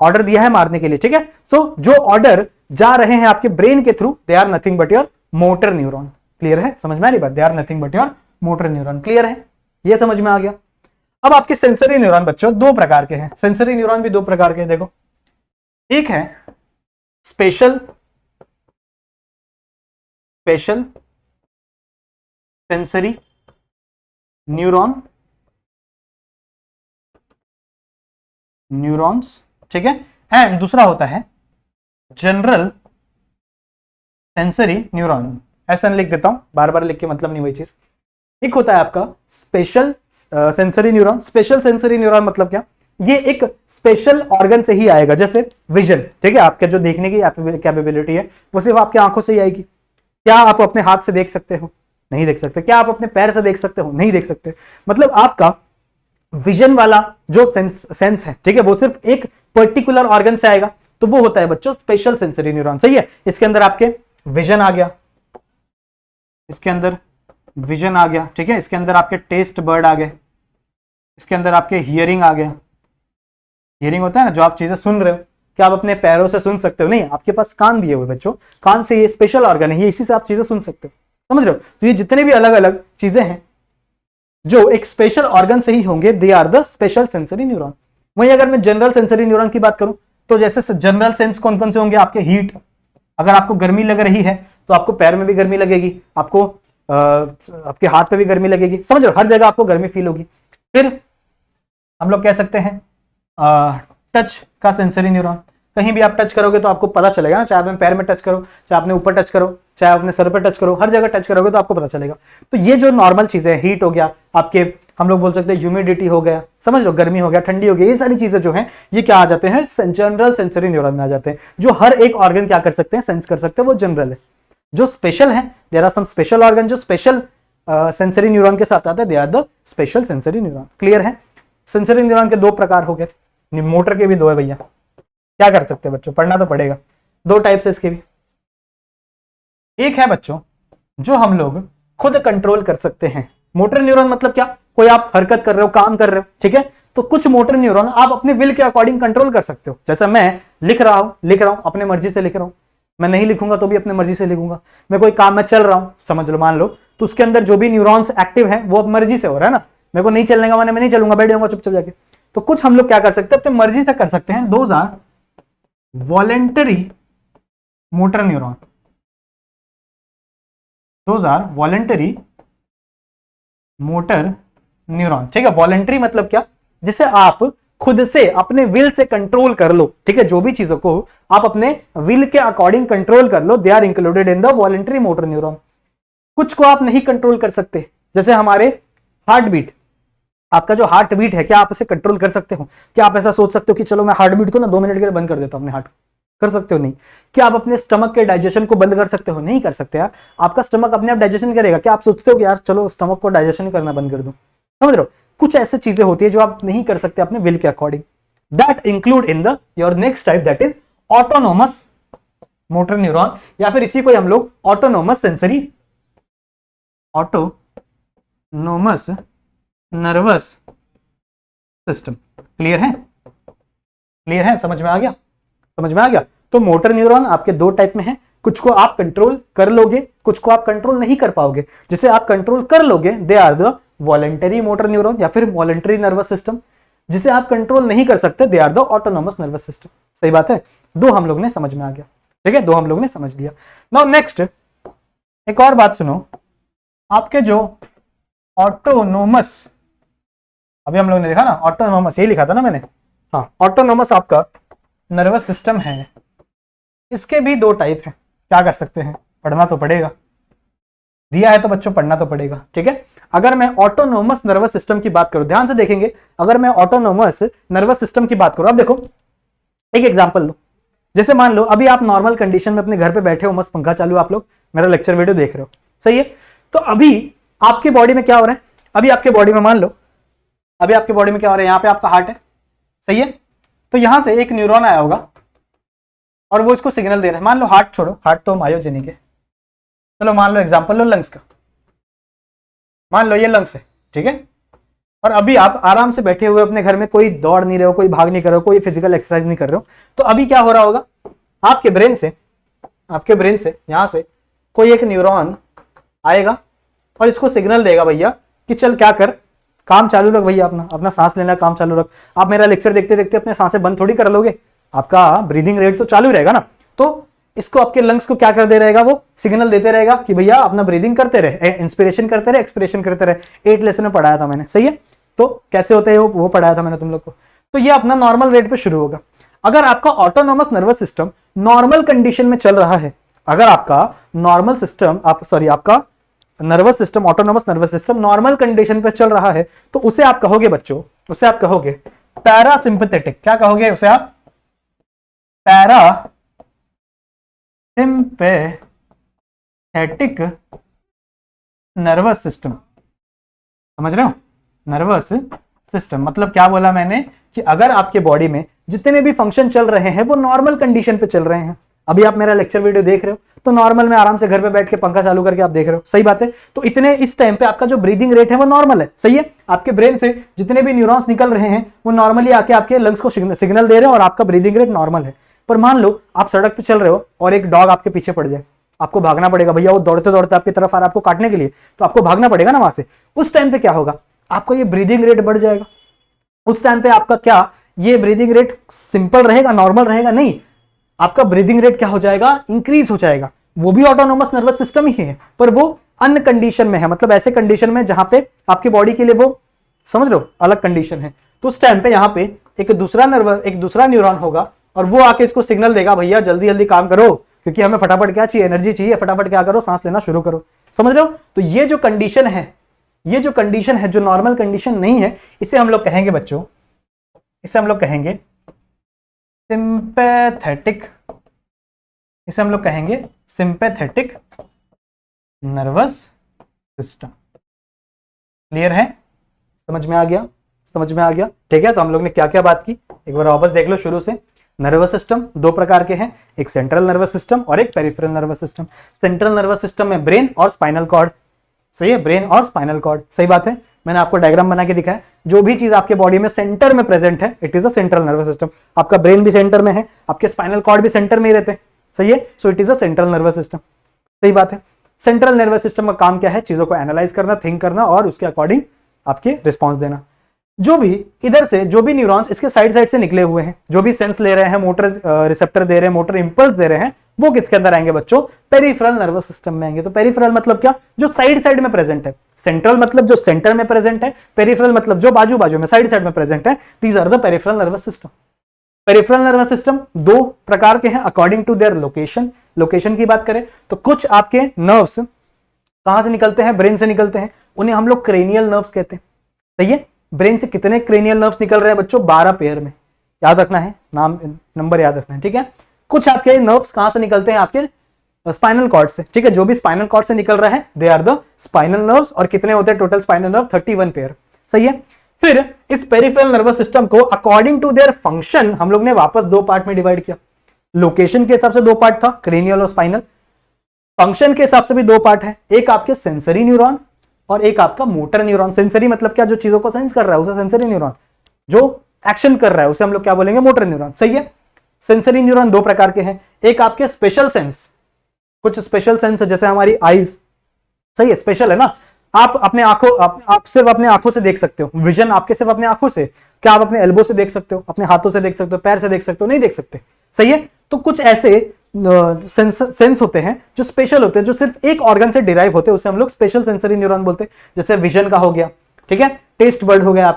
ऑर्डर दिया है मारने के लिए, ठीक है। सो जो ऑर्डर जा रहे हैं आपके ब्रेन के through, they are nothing but your motor neuron. Clear है? समझ में आ रही बात? They are nothing but your motor neuron. Clear है? ये समझ में आ गया। अब आपके सेंसरी न्यूरॉन बच्चों दो प्रकार के हैं। सेंसरी न्यूरॉन भी दो प्रकार के हैं, देखो। एक है स्पेशल सेंसरी न्यूरॉन्स, ठीक है। एंड दूसरा होता है जनरल सेंसरी न्यूरॉन। ऐसा लिख देता हूं, बार बार लिख के मतलब नहीं वही चीज। एक होता है आपका special sensory neuron. Special sensory neuron मतलब क्या? ये एक स्पेशल ऑर्गन से ही आएगा, जैसे विजन, ठीक है। आपके जो देखने की कैपेबिलिटी है वो सिर्फ आपकी आंखों से ही आएगी। क्या आप अपने हाथ से देख सकते हो? नहीं देख सकते। क्या आप अपने पैर से देख सकते हो? नहीं देख सकते। मतलब आपका विजन वाला जो सेंस है, ठीक है, वो सिर्फ एक पर्टिकुलर ऑर्गन से आएगा, तो वो होता है बच्चों स्पेशल सेंसरी न्यूरॉन, सही है। इसके अंदर आपके विजन आ गया, इसके अंदर विजन आ गया, ठीक है। इसके अंदर आपके टेस्ट बर्ड आ गए, इसके अंदर आपके हियरिंग आ गया। हियरिंग होता है ना, जो आप चीजें सुन रहे हो, क्या आप अपने पैरों से सुन सकते हो? नहीं, आपके पास कान दिए हुए बच्चों, कान से ये स्पेशल ऑर्गन है, ये इसी से आप चीजें सुन सकते हो, समझ रहे हो। तो ये जितने भी अलग अलग चीजें हैं जो एक स्पेशल ऑर्गन से ही होंगे, they are the special sensory neuron. वहीं अगर मैं जनरल सेंसरी न्यूरॉन की बात करूं, तो जैसे जनरल सेंस कौन कौन से होंगे? आपके हीट, अगर आपको गर्मी लग रही है तो आपको पैर में भी गर्मी लगेगी, आपको आपके हाथ पे भी गर्मी लगेगी, समझ रहे हो, हर जगह आपको गर्मी फील होगी। फिर हम लोग कह सकते हैं टच का सेंसरी न्यूरॉन। कहीं भी आप टच करोगे तो आपको पता चलेगा ना, चाहे आप पैर में टच करो, चाहे आपने ऊपर टच करो, चाहे अपने सर पर टच करो, हर जगह टच करोगे तो आपको पता चलेगा। तो ये जो नॉर्मल चीजें, हीट हो गया आपके, हम लोग बोल सकते हैं ह्यूमिडिटी हो गया, समझ लो, गर्मी हो गया, ठंडी हो गई, ये सारी चीजें जो हैं ये क्या आ जाते हैं? जनरल सेंसरी न्यूरॉन में आ जाते हैं, जो हर एक ऑर्गन क्या कर सकते हैं? सेंस कर सकते हैं, वो जनरल है। जो स्पेशल है, there are some special organ जो स्पेशल सेंसरी न्यूरॉन के साथ आता है, they are the special sensory neuron. Clear है? सेंसरी न्यूरॉन के दो प्रकार हो गए, मोटर के भी दो है भैया। क्या कर सकते हैं बच्चों? पढ़ना तो पड़ेगा। दो टाइप से इसके भी। एक है बच्चों जो हम लोग खुद कंट्रोल कर सकते हैं। मोटर न्यूरॉन मतलब क्या? कोई आप हरकत कर रहे हो, काम कर रहे हो, ठीक है, तो कुछ मोटर न्यूरॉन आप अपने विल के अकॉर्डिंग कंट्रोल कर सकते हो। जैसे मैं लिख रहा हूं अपने मर्जी से लिख रहा हूं, मैं नहीं लिखूंगा तो भी अपने मर्जी से लिखूंगा। मैं कोई काम में चल रहा हूं, समझ लो, मान लो, तो उसके अंदर जो भी न्यूरॉन्स एक्टिव है वो अब मर्जी से हो रहा है ना। मेरे को नहीं चलने का माने मैं नहीं चलूंगा, बैठ जाऊंगा चुपचाप जाके। तो कुछ हम लोग क्या कर सकते हैं? अपनी मर्जी से कर सकते हैं। Those are voluntary motor neuron. Those are voluntary motor neuron, ठीक है। वॉलेंटरी मतलब क्या? जिसे आप खुद से अपने विल से कंट्रोल कर लो, ठीक है। जो भी चीजों को आप अपने विल के अकॉर्डिंग कंट्रोल कर लो, they are included in the voluntary motor neuron. कुछ को आप नहीं कंट्रोल कर सकते, जैसे हमारे हार्ट बीट। आपका जो हार्ट बीट है, क्या आप उसे कंट्रोल कर सकते हो? क्या आप ऐसा सोच सकते हो कि चलो मैं हार्ट बीट को ना 2 मिनट के लिए बंद कर देता हूं अपने हार्ट को? कर सकते हो? नहीं। क्या आप अपने स्टमक के डाइजेशन को बंद कर सकते हो? नहीं कर सकते यार। आपका स्टमक अपने आप डाइजेशन करेगा। क्या आप सोचते हो कि यार चलो स्टमक को डाइजेशन करना बंद कर दूं? समझ रहे हो? कुछ ऐसी चीजें होती है जो आप नहीं कर सकते अपने विल के according. That include in the your next type, that is autonomous motor neuron, या फिर इसी को हम लोग ऑटोनोमस नर्वस सिस्टम। क्लियर है? क्लियर है? समझ में आ गया? समझ में आ गया? तो मोटर न्यूरॉन आपके दो टाइप में है, कुछ को आप कंट्रोल कर लोगे, कुछ को आप कंट्रोल नहीं कर पाओगे। जिसे आप कंट्रोल कर लोगे they are the voluntary motor neuron या फिर वॉलंटरी नर्वस सिस्टम। जिसे आप कंट्रोल नहीं कर सकते they are the autonomous nervous system. सही बात है, दो हम लोग ने समझ में आ गया, ठीक है, दो हम लोग ने समझ लिया। नाउ नेक्स्ट एक और बात सुनो, आपके जो ऑटोनोमस, अभी हम लोग ने देखा ना ऑटोनोमस, यही लिखा था ना मैंने, हाँ ऑटोनोमस आपका नर्वस सिस्टम है, इसके भी दो टाइप है। क्या कर सकते हैं, पढ़ना तो पड़ेगा, दिया है तो बच्चों पढ़ना तो पड़ेगा, ठीक है। अगर मैं ऑटोनोमस नर्वस सिस्टम की बात करूं, ध्यान से देखेंगे, अगर मैं ऑटोनोमस नर्वस सिस्टम की बात करूं, अब देखो एक एग्जांपल लो, जैसे मान लो अभी आप नॉर्मल कंडीशन में अपने घर पे बैठे हो, मस्त पंखा चालू, आप लोग मेरा लेक्चर वीडियो देख रहे हो, सही है। तो अभी आपकी बॉडी में क्या हो रहा है, अभी आपके बॉडी में मान लो, अभी आपके बॉडी में क्या हो रहा है, यहाँ पे आपका हार्ट है, सही है। तो यहां से एक न्यूरॉन आया होगा और वो इसको सिग्नल दे रहा है, मान लो हार्ट छोड़ो, हार्ट तो मायोजेनिक है, चलो मान लो एग्जांपल लो लंग्स का, मान लो ये लंग्स है, ठीक है। और अभी आप आराम से बैठे हुए अपने घर में, कोई दौड़ नहीं रहे हो, कोई भाग नहीं कर रहे हो, कोई फिजिकल एक्सरसाइज नहीं कर रहे हो, तो अभी क्या हो रहा होगा, आपके ब्रेन से यहां से कोई एक न्यूरॉन आएगा और इसको सिग्नल देगा भैया कि चल क्या कर, काम चालू रख भैया, अपना सांस लेना काम चालू रख। आप मेरा लेक्चर देखते देखते अपने सांसें बंद थोड़ी कर लोगे, आपका ब्रीदिंग रेट तो चालू रहेगा ना। तो इसको आपके लंग्स को क्या कर दे रहेगा, वो सिग्नल देते रहेगा कि भैया अपना ब्रीदिंग करते रहे, इंस्पिरेशन करते रहे, एक्सपिरेशन करते रहे। 8 लेसन में पढ़ाया था मैंने, सही है। तो कैसे होते हैं वो पढ़ाया था मैंने तुम लोग को। तो ये अपना नॉर्मल रेट पे शुरू होगा। अगर आपका autonomous nervous system normal condition में चल रहा है, अगर आपका नॉर्मल सिस्टम आपका nervous system, autonomous nervous system normal condition पे चल रहा है, तो उसे आप कहोगे बच्चों, उसे आप कहोगे पैरासिम्पैथेटिक। क्या कहोगे उसे आप, पैरासिम्पैथेटिक नर्वस सिस्टम। समझ रहे हो, नर्वस सिस्टम मतलब क्या बोला मैंने, कि अगर आपके बॉडी में जितने भी फंक्शन चल रहे हैं वो नॉर्मल कंडीशन पे चल रहे हैं। अभी आप मेरा लेक्चर वीडियो देख रहे हो तो नॉर्मल में आराम से घर पे बैठ के पंखा चालू करके आप देख रहे हो, सही बात है। तो इतने इस टाइम पे आपका जो ब्रीदिंग रेट है वो नॉर्मल है, सही है। आपके ब्रेन से जितने भी न्यूरॉन्स निकल रहे हैं वो नॉर्मली आके आपके लंग्स को सिग्नल दे रहे हैं और आपका ब्रीदिंग रेट नॉर्मल है। पर मान लो आप सड़क पे चल रहे हो और एक डॉग आपके पीछे पड़ जाए, आपको भागना पड़ेगा भैया, वो दौड़ते दौड़ते आपकी तरफ आ रहा है आपको काटने के लिए, तो आपको भागना पड़ेगा ना वहां से। उस टाइम पे क्या होगा, आपका ये ब्रीदिंग रेट बढ़ जाएगा। उस टाइम पे आपका क्या ये ब्रीदिंग रेट सिंपल रहेगा, नॉर्मल रहेगा, नहीं, आपका ब्रीदिंग रेट क्या हो जाएगा, इंक्रीज हो जाएगा। वो भी ऑटोनोमस नर्वस सिस्टम ही है, पर वो अन्य कंडीशन में है, मतलब ऐसे कंडीशन में जहां पे आपकी बॉडी के लिए वो, समझ लो, अलग कंडीशन है। तो उस टाइम पे यहाँ पे एक दूसरा न्यूरॉन होगा और वो आके इसको सिग्नल देगा, भैया जल्दी जल्दी काम करो, क्योंकि हमें फटाफट क्या चाहिए, एनर्जी चाहिए, फटाफट क्या करो, सांस लेना शुरू करो। समझ रहे हो। तो ये जो कंडीशन है, जो नॉर्मल कंडीशन नहीं है, इसे हम लोग कहेंगे बच्चों, इसे हम लोग कहेंगे सिंपैथेटिक, इसे हम लोग कहेंगे सिंपैथेटिक नर्वस सिस्टम। क्लियर है, समझ में आ गया, समझ में आ गया, ठीक है। तो हम लोग ने क्या क्या बात की, एक बार वापस देख लो शुरू से। नर्वस सिस्टम दो प्रकार के हैं, एक सेंट्रल नर्वस सिस्टम और एक peripheral nervous system. Central nervous system में ब्रेन और स्पाइनल कॉर्ड, सही है, ब्रेन और स्पाइनल कॉर्ड, सही बात है। मैंने आपको डायग्राम बना के दिखाया, जो भी चीज आपके बॉडी में सेंटर में प्रेजेंट है it is a central nervous system. आपका ब्रेन भी सेंटर में है, आपके स्पाइनल कॉर्ड भी सेंटर में ही रहते हैं, सही है। So it is a central nervous system, सही बात है। सेंट्रल नर्वस सिस्टम का काम क्या है, चीजों को एनालाइज करना, थिंक करना और उसके अकॉर्डिंग आपके रिस्पॉन्स देना। जो भी इधर से जो भी न्यूरॉन्स इसके साइड से निकले हुए हैं, जो भी सेंस ले रहे हैं, मोटर रिसेप्टर दे रहे हैं, मोटर इंपल्स दे रहे हैं, वो किसके अंदर आएंगे बच्चों, पेरिफेरल नर्वस सिस्टम में आएंगे। तो पेरिफेरल मतलब क्या, जो साइड में प्रेजेंट है। सेंट्रल मतलब जो सेंटर में प्रेजेंट है, पेरिफेरल मतलब जो बाजू में साइड में प्रेजेंट है। These are the peripheral nervous system. Peripheral nervous system दो प्रकार के हैं according to their location. Location की बात करें तो कुछ आपके नर्व्स कहां से निकलते हैं, ब्रेन से निकलते हैं, उन्हें हम लोग क्रेनियल नर्व्स कहते हैं, सही है। ब्रेन से कितने क्रेनियल नर्व्स निकल रहे हैं बच्चों, 12 पेयर में, याद रखना है, नाम नंबर याद रखना है, ठीक है। कुछ आपके नर्व्स कहां से निकलते हैं, आपके स्पाइनल कॉर्ड से, ठीक है। जो भी स्पाइनल कॉर्ड से निकल रहा है they are the spinal nerves. और कितने होते हैं टोटल स्पाइनल नर्व, 31 पेयर, सही है। फिर इस पेरिफेरल नर्वस सिस्टम को अकॉर्डिंग टू देयर फंक्शन हम लोग ने वापस दो पार्ट में डिवाइड किया। लोकेशन के हिसाब से दो पार्ट था, क्रेनियल और स्पाइनल। फंक्शन के हिसाब से भी दो पार्ट है, एक आपके सेंसरी न्यूरॉन और एक आपका मोटर न्यूरॉन। सेंसरी मतलब क्या, जो चीजों को सेंस कर रहा है उसे सेंसरी न्यूरॉन, जो एक्शन कर रहा है उसे हम लोग क्या बोलेंगे, मोटर न्यूरॉन, सही है। सेंसरी न्यूरॉन दो प्रकार के हैं, एक आपके स्पेशल सेंस, कुछ स्पेशल सेंस जैसे हमारी आईज, सही है, स्पेशल है ना, आप अपने आंखों आप सिर्फ अपने आंखों से देख सकते हो, विजन आपके सिर्फ अपने आंखों से, क्या आप अपने एल्बो से देख सकते हो, अपने हाथों से देख सकते हो, पैर से देख सकते हो, नहीं देख सकते, सही है। तो कुछ ऐसे सेंस होते हैं जो स्पेशल होते हैं, जो सिर्फ एक ऑर्गन से डिराइव होते हैं, उसे हम लोग स्पेशल सेंसरी न्यूरॉन बोलते हैं। जैसे विजन का हो गया, ठीक है, टेस्ट बर्ड हो गया,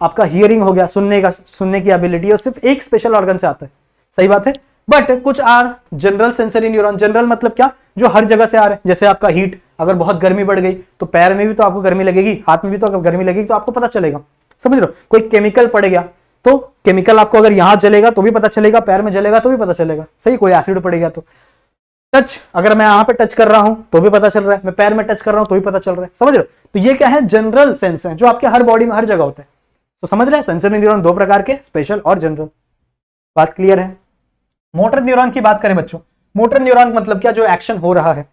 आपका हियरिंग हो गया, सुनने की एबिलिटी, और सिर्फ एक स्पेशल ऑर्गन से आता है, सही बात है। बट कुछ are general sensory neuron, general मतलब क्या, जो हर जगह से आ रहे हैं। जैसे आपका हीट, अगर बहुत गर्मी बढ़ गई तो पैर में भी तो आपको गर्मी लगेगी, हाथ में भी तो अगर गर्मी लगेगी तो आपको पता चलेगा, समझ रहे हो। कोई केमिकल पड़ गया तो केमिकल आपको अगर यहां जलेगा तो भी पता चलेगा, पैर में जलेगा तो भी पता चलेगा, सही। कोई एसिड पड़ गया तो टच, अगर मैं यहां पे टच कर रहा हूं तो भी पता चल रहा है, मैं पैर में टच कर रहा हूं तो भी पता चल रहा है, समझ रहे हो। तो ये क्या है, जनरल सेंस है, जो आपके हर बॉडी में हर जगह होता है। तो समझ रहे हैं, सेंसरी न्यूरॉन दो प्रकार के, स्पेशल और जनरल, बात क्लियर है। मोटर न्यूरॉन की बात करें बच्चों, मोटर न्यूरॉन मतलब क्या, जो एक्शन हो रहा है,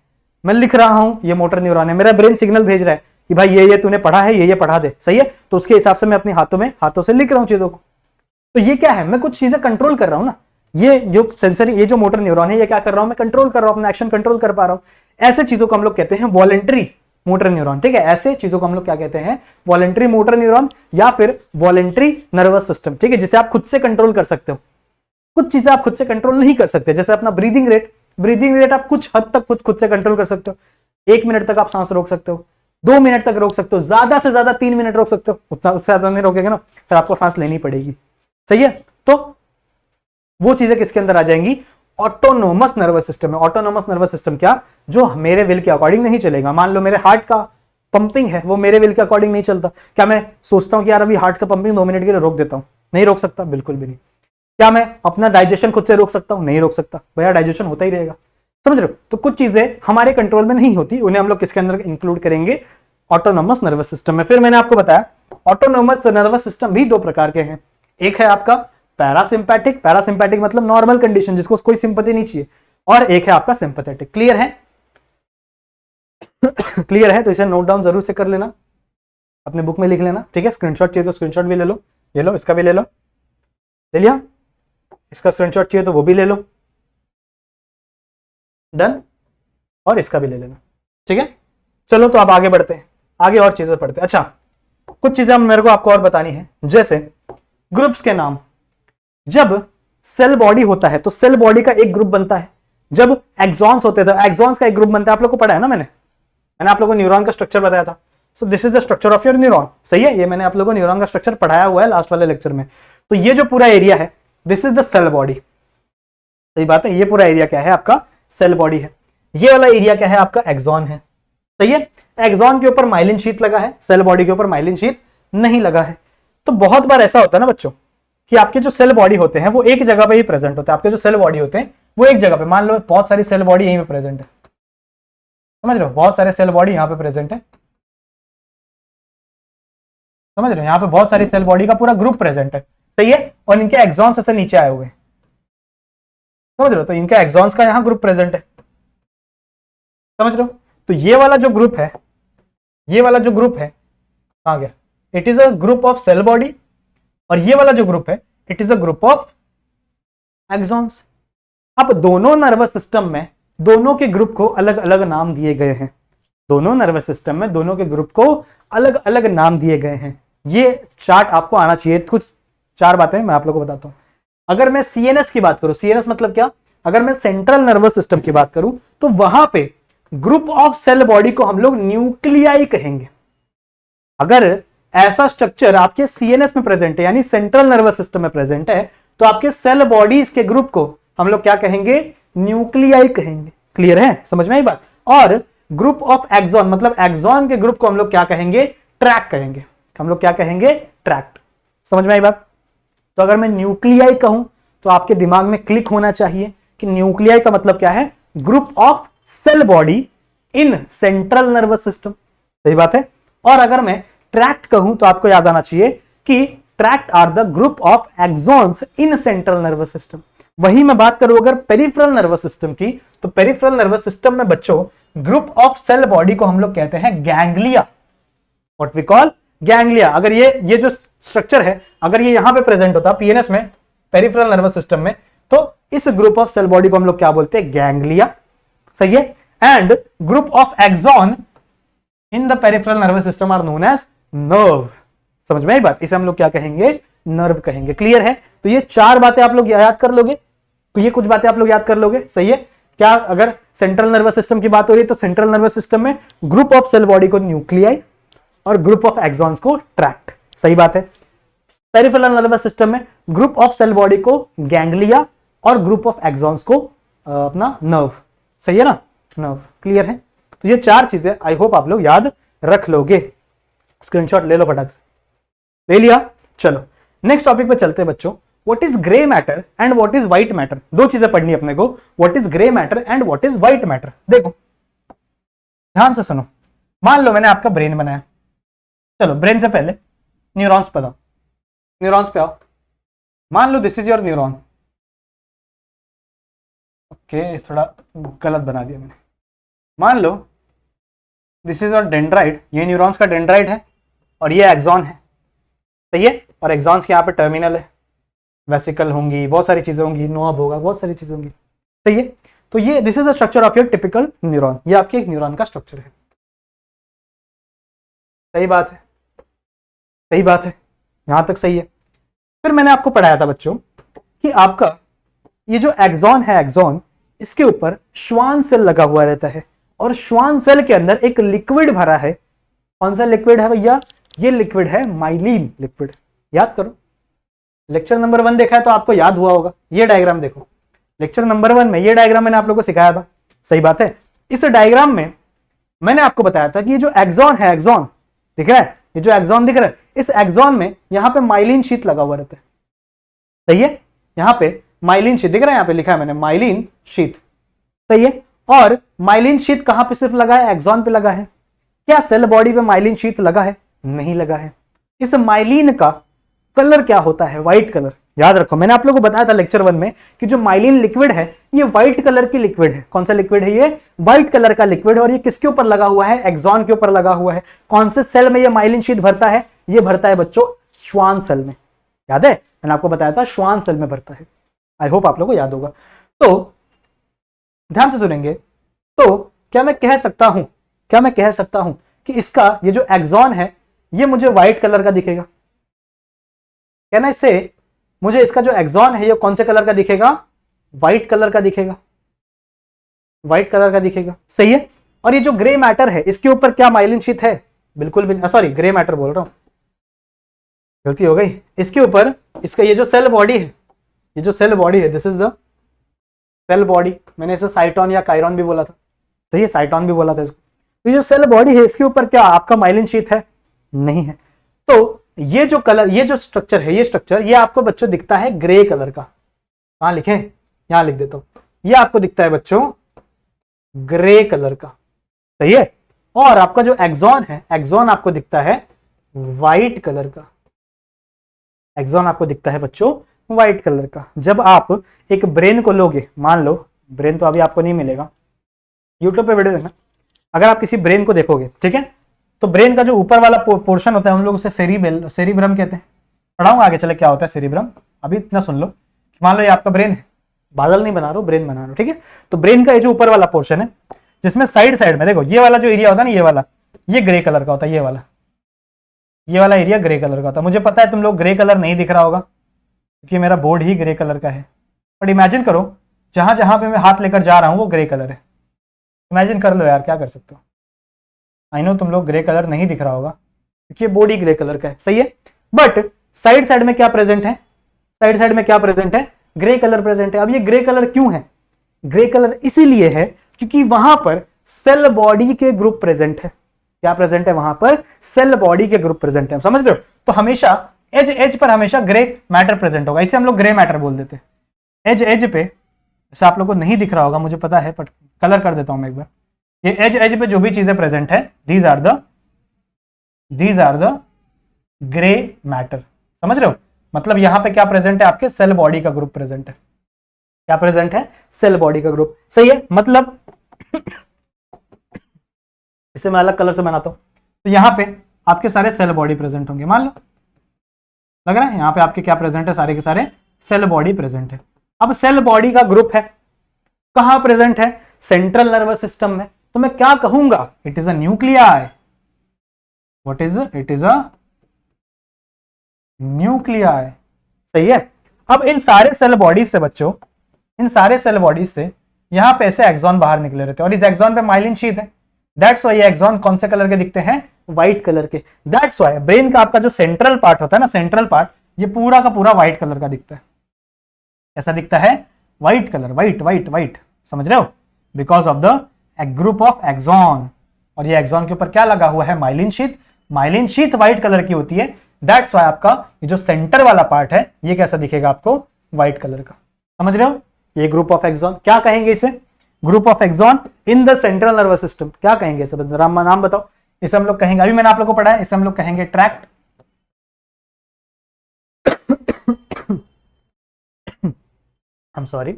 मैं लिख रहा हूं, ये मोटर न्यूरॉन है, मेरा ब्रेन सिग्नल भेज रहा है कि भाई ये तूने पढ़ा है, ये पढ़ा दे, सही है। तो उसके हिसाब से मैं अपने हाथों से लिख रहा हूं चीजों को। तो ये क्या है, मैं कुछ चीजें कंट्रोल कर रहा हूं ना, ये जो सेंसरी, ये जो मोटर न्यूरॉन है, ये क्या कर रहा हूं, मैं कंट्रोल कर रहा हूं, अपना एक्शन कंट्रोल कर पा रहा हूं। ऐसे चीजों को हम लोग कहते हैं वॉलंटरी मोटर न्यूरॉन, ठीक है। ऐसे चीजों को हम लोग क्या कहते हैं, वॉलंटरी मोटर न्यूरॉन या फिर वॉलंटरी नर्वस सिस्टम, ठीक है, जिसे आप खुद से कंट्रोल कर सकते हो। कुछ चीजें आप खुद से कंट्रोल नहीं कर सकते, जैसे अपना ब्रीदिंग रेट आप कुछ हद तक खुद से कंट्रोल कर सकते हो। 1 मिनट तक आप सांस रोक सकते हो, 2 मिनट तक रोक सकते हो, ज्यादा से ज्यादा 3 मिनट रोक सकते हो, उतना उससे ज्यादा नहीं रोकेगा ना, फिर आपको सांस लेनी पड़ेगी, सही है। तो वो चीजें किसके अंदर आ जाएंगी, ऑटोनोमस नर्वस सिस्टम है। ऑटोनोमस नर्वस सिस्टम क्या, जो मेरे विल के अकॉर्डिंग नहीं चलेगा। मान लो मेरे हार्ट का पंपिंग है, वो मेरे विल के अकॉर्डिंग नहीं चलता। क्या मैं सोचता हूं कि यार अभी हार्ट का पंपिंग 2 मिनट के लिए रोक देता हूं, नहीं रोक सकता, बिल्कुल भी नहीं। क्या मैं अपना डाइजेशन खुद से रोक सकता हूं, नहीं रोक सकता, भैया डाइजेशन होता ही रहेगा, समझ रहे हो। तो कुछ चीजें हमारे कंट्रोल में नहीं होती, उन्हें हम लोग किसके अंदर इंक्लूड करेंगे, ऑटोनोमस नर्वस सिस्टम में। फिर मैंने आपको बताया ऑटोनोमस नर्वस सिस्टम भी दो प्रकार के हैं। एक है आपका पैरासिम्पैथिक, पैरासिम्पैथिक मतलब नॉर्मल कंडीशन, जिसको कोई सिंपैथी नहीं चाहिए, और एक है आपका सिंपैथेटिक। क्लियर है क्लियर है, तो इसे नोट डाउन जरूर से कर लेना, अपने बुक में लिख लेना, ठीक है। स्क्रीनशॉट चाहिए तो स्क्रीनशॉट भी ले लो, ये लो, इसका भी ले लो, ले लिया, इसका स्क्रीनशॉट चाहिए तो वो भी ले लो, डन, और इसका भी ले लेना, ठीक है। चलो तो अब आगे बढ़ते हैं, आगे और चीजें पढ़ते हैं। अच्छा, कुछ चीजें मेरे को आपको और बतानी है, जैसे ग्रुप्स के नाम। जब सेल बॉडी होता है तो सेल बॉडी का एक ग्रुप बनता है, जब एक्सॉन्स होते थे एक्सॉन्स का एक ग्रुप बनता है। आप लोग को पढ़ा है ना, मैंने आप लोगों को न्यूरॉन का स्ट्रक्चर बताया था। So this is the structure of your neuron, सही है। ये मैंने आप लोगों को न्यूरॉन का स्ट्रक्चर पढ़ाया हुआ है लास्ट वाले लेक्चर में। तो ये जो पूरा एरिया है, this is the cell body, सही बात है। ये पूरा एरिया क्या है, आपका सेल बॉडी है। ये वाला एरिया क्या है, आपका एक्सॉन है, सही है। एक्सॉन के ऊपर माइलिन शीथ लगा है, सेल बॉडी के ऊपर माइलिन शीथ नहीं लगा है। तो बहुत बार ऐसा होता है ना बच्चों, कि आपके जो सेल बॉडी होते हैं वो एक जगह पे ही प्रेजेंट होते हैं। आपके जो सेल बॉडी होते हैं वो एक जगह पे, मान लो बहुत सारी सेल बॉडी यहीं पे प्रेजेंट है, समझ रहे हो, बहुत सारे सेल बॉडी यहाँ पे प्रेजेंट है, समझ रहे हो, यहाँ पे बहुत सारी सेल बॉडी का पूरा ग्रुप प्रेजेंट है, सही है। और इनके एक्सॉन्स ऐसे नीचे आए हुए हैं, समझ रहे हो, तो इनके एक्सॉन्स का यहाँ ग्रुप प्रेजेंट है, समझ रहे हो। तो ये वाला जो ग्रुप है, ये वाला जो ग्रुप है कहाँ गया, it is a group of cell body, और ये वाला जो ग्रुप है it is a group of axons. अब दोनों नर्वस सिस्टम में दोनों के ग्रुप को अलग अलग नाम दिए गए हैं, दोनों नर्वस सिस्टम में दोनों के ग्रुप को अलग अलग नाम दिए गए हैं। ये चार्ट आपको आना चाहिए। कुछ 4 बातें मैं आप लोगों को बताता हूं। अगर मैं सीएनएस की बात करूं, सीएनएस मतलब क्या, अगर मैं सेंट्रल नर्वस सिस्टम की बात करूं तो वहां पे ग्रुप ऑफ सेल बॉडी को हम लोग न्यूक्लियाई कहेंगे। अगर ऐसा स्ट्रक्चर आपके सीएनएस में प्रेजेंट है, यानी सेंट्रल नर्वस सिस्टम में प्रेजेंट है, तो आपके सेल बॉडीज के ग्रुप को हम लोग क्या कहेंगे, न्यूक्लियाई कहेंगे। क्लियर है, समझ में आई बात। और ग्रुप ऑफ एक्सॉन मतलब एक्सॉन के ग्रुप को हम लोग क्या कहेंगे, ट्रैक कहेंगे। हम लोग क्या कहेंगे, ट्रैक्ट। समझ में आई बात। तो अगर मैं न्यूक्लियाई कहूं तो आपके दिमाग में क्लिक होना चाहिए कि न्यूक्लियाई का मतलब क्या है, group of cell body in central nervous system, सही बात है। और अगर मैं ट्रैक्ट कहूं तो आपको याद आना चाहिए कि tract are the group of axons in central nervous system. वही मैं बात करूं अगर पेरिफेरल नर्वस सिस्टम की, तो पेरिफेरल नर्वस सिस्टम में बच्चों ग्रुप ऑफ सेल बॉडी को हम लोग कहते हैं ganglia, what we call ganglia. अगर ये जो स्ट्रक्चर है अगर ये यहां पे प्रेजेंट होता पीएनएस में, पेरिफेरल नर्वस सिस्टम में, तो इस ग्रुप ऑफ सेल बॉडी को हम लोग क्या बोलते हैं, गैंग्लिया, सही है। And group of axon in the peripheral nervous system are known as nerve. समझ में आई बात, इसे हम लोग क्या कहेंगे, नर्व कहेंगे। क्लियर है? तो ये 4 बातें आप लोग याद कर लोगे, तो ये कुछ बातें आप लोग याद कर लोगे, सही है। क्या अगर सेंट्रल नर्वस सिस्टम की बात हो रही है तो सेंट्रल नर्वस सिस्टम में ग्रुप ऑफ सेल बॉडी को न्यूक्लियाई और ग्रुप ऑफ एक्सॉन्स को ट्रैक्ट, सही बात है। पेरिफेरल नर्वस सिस्टम में ग्रुप ऑफ सेल बॉडी को गैंग्लिया और ग्रुप ऑफ एक्सॉन्स को अपना नर्व, सही है ना, नर्व। क्लियर है? तो ये 4 चीजें आई होप आप लोग याद रख लोगे। स्क्रीनशॉट ले लो फटाक से, ले लिया। चलो नेक्स्ट टॉपिक पे चलते हैं बच्चों। What is grey matter and what is white matter. 2 चीजें पढ़नी अपने को, what is grey matter and what is white matter. देखो ध्यान से सुनो, मान लो मैंने आपका ब्रेन बनाया, चलो ब्रेन से पहले न्यूरॉन्स पे आओ, न्यूरॉन्स पे आओ। मान लो this is your neuron, okay थोड़ा गलत बना दिया मैंने। मान लो दिस इज योर डेंड्राइट, ये न्यूरॉन्स का डेंड्राइट है और ये एक्सॉन है, सही है। और एक्सॉन्स के यहाँ पे टर्मिनल है, वेसिकल होंगी, बहुत सारी चीजें होंगी, नोब होगा, बहुत सारी चीजें होंगी, सही है। तो ये this is the structure of your typical neuron, ये आपके एक न्यूरॉन का स्ट्रक्चर है, सही बात है, सही बात है, यहां तक सही है। फिर मैंने आपको पढ़ाया था बच्चों कि आपका ये जो एक्सॉन है, एक्सॉन इसके ऊपर श्वान सेल लगा हुआ रहता है और श्वान सेल के अंदर एक लिक्विड भरा है। कौन सा लिक्विड है भैया? ये लिक्विड है माइलिन लिक्विड। याद करो, लेक्चर नंबर 1 देखा है तो आपको याद हुआ होगा। ये डायग्राम देखो, लेक्चर नंबर 1 में ये डायग्राम मैंने आप लोगों को सिखाया था, सही बात है। इस डायग्राम में मैंने आपको बताया था कि ये जो एक्सॉन है, एक्सॉन दिख रहा है, ये जो एक्सॉन दिख रहा है, इस एक्सॉन में यहां पे माइलिन शीट लगा हुआ रहता है, सही है। यहां पे माइलिन शीट दिख रहा है, यहां पे लिखा है मैंने माइलिन शीट, सही है। और माइलिन शीट कहां पे सिर्फ लगा है? एक्सॉन पे लगा है। क्या सेल बॉडी पे माइलिन शीट लगा है? नहीं लगा है। इस माइलिन का कलर क्या होता है? White colour. याद रखो, मैंने आप लोगों को बताया था लेक्चर 1 में कि जो माइलिन लिक्विड है ये व्हाइट कलर की लिक्विड है। कौन सा लिक्विड है? ये व्हाइट कलर का लिक्विड है। और ये किसके ऊपर लगा हुआ है? एक्सॉन के ऊपर लगा हुआ है। कौन से सेल में ये माइलिन शीट भरता है? ये भरता है बच्चों श्वान सेल में। याद है, मैंने आपको बताया था श्वान सेल में भरता है। आई होप आप लोगों को याद होगा। तो ध्यान से सुनेंगे। तो क्या मैं कह सकता हूं कि इसका ये जो एक्सॉन है ये मुझे व्हाइट कलर का दिखेगा? कहना इससे मुझे इसका जो एक्सॉन है ये कौन से कलर का दिखेगा? व्हाइट कलर का दिखेगा, व्हाइट कलर का दिखेगा, सही है। और ये जो ग्रे मैटर है इसके ऊपर क्या माइलिन शीट है? बिल्कुल भी, सॉरी ग्रे मैटर बोल रहा हूं, गलती हो गई। इसके ऊपर इसका ये जो सेल बॉडी है, ये जो सेल बॉडी है, this is the cell body. मैंने इसे साइटोन या कायरॉन भी बोला था, सही है, साइटोन भी बोला था इसको। तो ये जो सेल बॉडी है इसके ऊपर क्या आपका माइलिन शीट है? नहीं है। तो ये जो कलर, ये जो स्ट्रक्चर है, ये स्ट्रक्चर ये आपको बच्चों दिखता है ग्रे कलर का। कहां लिखे? यहां लिख देता हूं। ये आपको दिखता है बच्चों ग्रे कलर का, सही है। और आपका जो एक्सॉन है, एक्सॉन आपको दिखता है व्हाइट कलर का। एक्सॉन आपको दिखता है बच्चों व्हाइट कलर का। जब आप एक ब्रेन को लोगे, मान लो ब्रेन तो अभी आपको नहीं मिलेगा, यूट्यूब पे वीडियो देखना, अगर आप किसी ब्रेन को देखोगे, ठीक है, तो ब्रेन का जो ऊपर वाला पोर्शन होता है हम लोग उसे सेरिब्रम कहते हैं। पढ़ाऊंगा आगे चले क्या होता है सेरिब्रम, अभी इतना सुन लो कि मान लो ये आपका ब्रेन है, बादल नहीं बना रहा हूं, ब्रेन बना रहा हूं, ठीक है। तो ब्रेन का ये जो ऊपर वाला पोर्शन है जिसमें साइड में देखो ये वाला जो एरिया होता है ना, ये वाला, ये ग्रे कलर का होता है। ये वाला एरिया ग्रे कलर का होता है। मुझे पता है तुम लोग ग्रे कलर नहीं दिख रहा होगा क्योंकि मेरा बोर्ड ही ग्रे कलर का है, बट इमेजिन करो जहां जहां पे मैं हाथ लेकर जा रहा हूं वो ग्रे कलर है। इमेजिन कर लो यार, क्या कर सकते हो। आई नो तुम लोग ग्रे कलर नहीं दिख रहा होगा क्योंकि ये बॉडी ग्रे कलर का है, सही है। बट साइड में क्या प्रेजेंट है? साइड में क्या प्रेजेंट है? ग्रे कलर प्रेजेंट है। अब ये ग्रे कलर क्यों है? ग्रे कलर इसीलिए है क्योंकि वहां पर सेल बॉडी के ग्रुप प्रेजेंट है। क्या प्रेजेंट है वहां पर? सेल बॉडी के ग्रुप प्रेजेंट है, समझ रहे हो। तो हमेशा एज पर हमेशा ग्रे मैटर प्रेजेंट होगा, इसे हम लोग ग्रे मैटर बोल देते हैं। एज पे जैसे आप लोग को नहीं दिख रहा होगा मुझे पता है, बट कलर कर देता हूं मैं एक बार। ये एज पे जो भी चीजें प्रेजेंट है these are the grey matter, समझ रहे हो। मतलब यहां पे क्या प्रेजेंट है? आपके सेल बॉडी का ग्रुप प्रेजेंट है। क्या प्रेजेंट है? सेल बॉडी का ग्रुप, सही है। मतलब इसे मैं अलग कलर से बनाता हूं, तो यहां पे आपके सारे सेल बॉडी प्रेजेंट होंगे। मान लो लग रहा है यहां पे आपके क्या प्रेजेंट है? सारे के सारे सेल बॉडी प्रेजेंट है। अब सेल बॉडी का ग्रुप है, कहां प्रेजेंट है? सेंट्रल नर्वस सिस्टम में। तो मैं क्या कहूंगा? It is a nuclei. What is it? Is a nuclei. सही है। अब इन सारे सेल बॉडीज से बच्चों, इन सारे सेल बॉडीज से यहां पे ऐसे एक्सॉन बाहर निकले रहते हैं और इस एक्सॉन पे माइलिन शीथ है। दैट्स वाई ये एक्सॉन कौन से कलर के दिखते हैं? व्हाइट कलर के। दैट्स वाई ब्रेन का आपका जो सेंट्रल पार्ट होता है ना, सेंट्रल पार्ट, ये पूरा का पूरा व्हाइट कलर का दिखता है। ऐसा दिखता है? White colour, white white white, समझ रहे हो? Because of the group of axon. और ये एक्सॉन के ऊपर क्या लगा हुआ है? Myelin sheath. Myelin sheath white colour की होती है। दैट्स वाई आपका ये जो सेंटर वाला पार्ट है ये कैसा दिखेगा आपको? व्हाइट कलर का। समझ रहे हो? ये ग्रुप ऑफ एक्सॉन, क्या कहेंगे इसे? Group of axon in the central nervous system. क्या कहेंगे इसे? नाम बताओ। इसे हम लोग कहेंगे, अभी मैंने आप लोग को पढ़ा है, इसे हम लोग कहेंगे ट्रैक्ट। आई एम सॉरी,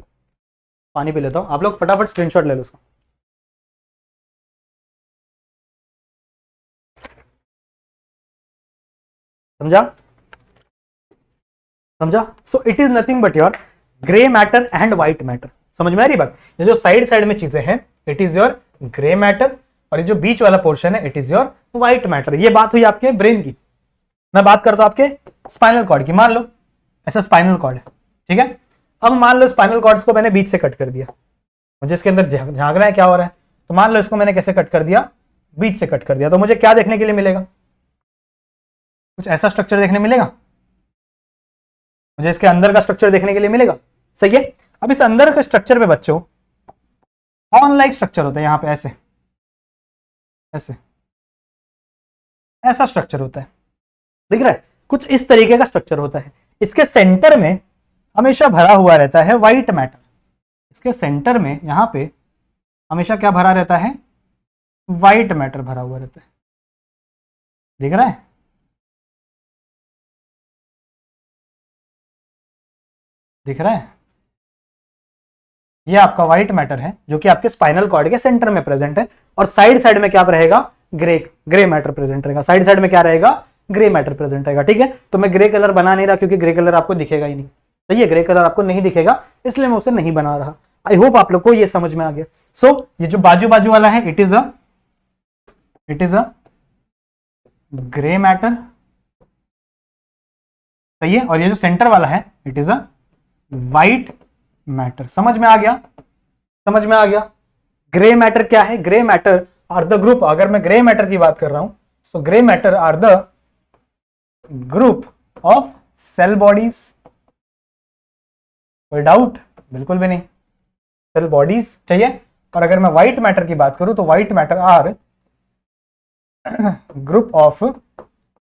पानी पी लेता हूं। आप लोग फटाफट स्क्रीनशॉट ले लो उसका। समझा? समझा? So it is nothing but your grey matter and white matter. समझ में आ रही बात? ये जो साइड साइड में चीजें हैं, it is your grey matter, और ये जो बीच वाला पोर्शन है, it is your white matter. ये बात हुई आपके ब्रेन की। मैं बात करता हूं आपके स्पाइनल कॉर्ड की। मान लो ऐसा स्पाइनल कॉर्ड है, ठीक है। अब मान लो स्पाइनल कॉर्ड्स को मैंने बीच से कट कर दिया, मुझे इसके अंदर झांकना है क्या हो रहा है। तो मान लो इसको मैंने कैसे कट कर दिया? बीच से कट कर दिया। तो मुझे क्या देखने के लिए मिलेगा? कुछ ऐसा स्ट्रक्चर देखने मिलेगा, मुझे इसके अंदर का स्ट्रक्चर देखने के लिए मिलेगा। सही है। अब इस अंदर के स्ट्रक्चर पे बच्चों हॉर्न लाइक स्ट्रक्चर होता है। यहां पे ऐसे ऐसे ऐसा स्ट्रक्चर होता है, दिख रहा है? कुछ इस तरीके का स्ट्रक्चर होता है। इसके सेंटर में हमेशा भरा हुआ रहता है व्हाइट मैटर। इसके सेंटर में यहां पे हमेशा क्या भरा रहता है? व्हाइट मैटर भरा हुआ रहता है। दिख रहा है? दिख रहा है? ये आपका व्हाइट मैटर है जो कि आपके स्पाइनल कॉर्ड के सेंटर में प्रेजेंट है, और साइड साइड में क्या रहेगा? ग्रे मैटर प्रेजेंट रहेगा। साइड साइड में क्या रहेगा? ग्रे मैटर प्रेजेंट रहेगा। ठीक है। तो मैं ग्रे कलर बना नहीं रहा क्योंकि ग्रे कलर आपको दिखेगा ही नहीं। सही है, ग्रे कलर आपको नहीं दिखेगा, इसलिए मैं उसे नहीं बना रहा। आई होप आप लोग को ये समझ में आ गया। सो ये जो बाजू बाजू वाला है, it is a grey matter. सही है। और ये जो सेंटर वाला है, it is a white matter. समझ में आ गया? समझ में आ गया? ग्रे मैटर क्या है? Grey matter are the group, अगर मैं ग्रे मैटर की बात कर रहा हूं, सो grey matter are the group of cell bodies. कोई डाउट? बिल्कुल भी नहीं, सेल बॉडीज चाहिए। और अगर मैं व्हाइट मैटर की बात करूं तो white matter are group of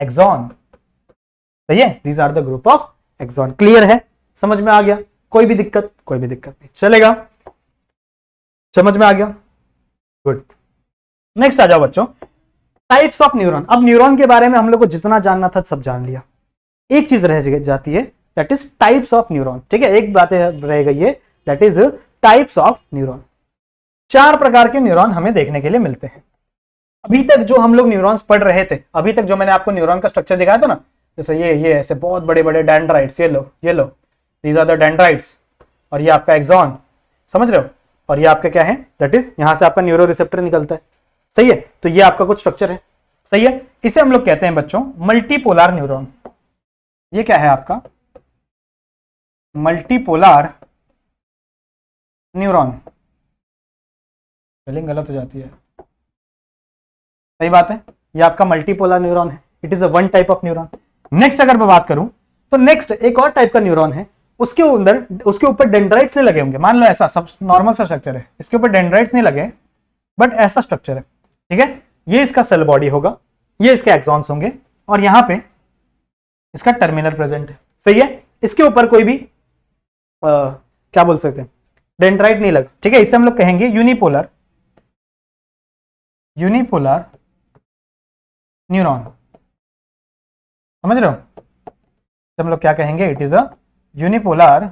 axon. सही है, these are the group of axon. Clear है? समझ में आ गया? कोई भी दिक्कत? कोई भी दिक्कत नहीं, चलेगा। समझ में आ गया? गुड। नेक्स्ट आ जाओ बच्चों, टाइप्स ऑफ न्यूरॉन। अब न्यूरॉन के बारे में हम लोग को जितना जानना था सब जान लिया। एक चीज रह जाती है, that is types of neuron. ठीक है, एक बात रह गई है, that is types of neuron. 4 प्रकार के न्यूरॉन हमें देखने के लिए मिलते हैं। अभी तक जो हम लोग न्यूरॉन्स पढ़ रहे थे, अभी तक जो मैंने आपको न्यूरॉन का स्ट्रक्चर दिखाया था ना, जैसे ये ऐसे बहुत बड़े बड़े डेंड्राइट्स, ये लो दीज आर द डेंड्राइट्स, और ये आपका एक्सॉन। समझ रहे हो? और ये आपका क्या है? दैट इज यहां से आपका न्यूरो रिसेप्टर निकलता है। सही है। तो ये आपका कुछ स्ट्रक्चर है। सही है। इसे हम लोग कहते हैं बच्चों मल्टीपोलर न्यूरॉन। ये क्या है आपका? Multipolar neuron. स्पेलिंग गलत हो जाती है। सही बात है, ये आपका मल्टीपोलर न्यूरॉन है। It is a one type of neuron. Next अगर मैं बात करूं तो नेक्स्ट एक और टाइप का न्यूरॉन है, उसके अंदर उसके ऊपर डेंड्राइट्स नहीं लगे होंगे। मान लो ऐसा सब नॉर्मल सा स्ट्रक्चर है, इसके ऊपर डेंड्राइट्स नहीं लगे, बट ऐसा स्ट्रक्चर है। ठीक है, ये इसका सेल बॉडी होगा, ये इसके एक्सॉन्स होंगे, और यहां पे इसका टर्मिनल प्रेजेंट है। सही है। इसके ऊपर कोई भी क्या बोल सकते हैं, डेंड्राइट नहीं लगा। ठीक है, इसे हम लोग कहेंगे यूनिपोलर न्यूरॉन। समझ रहे हो? हम लोग क्या कहेंगे? It is a unipolar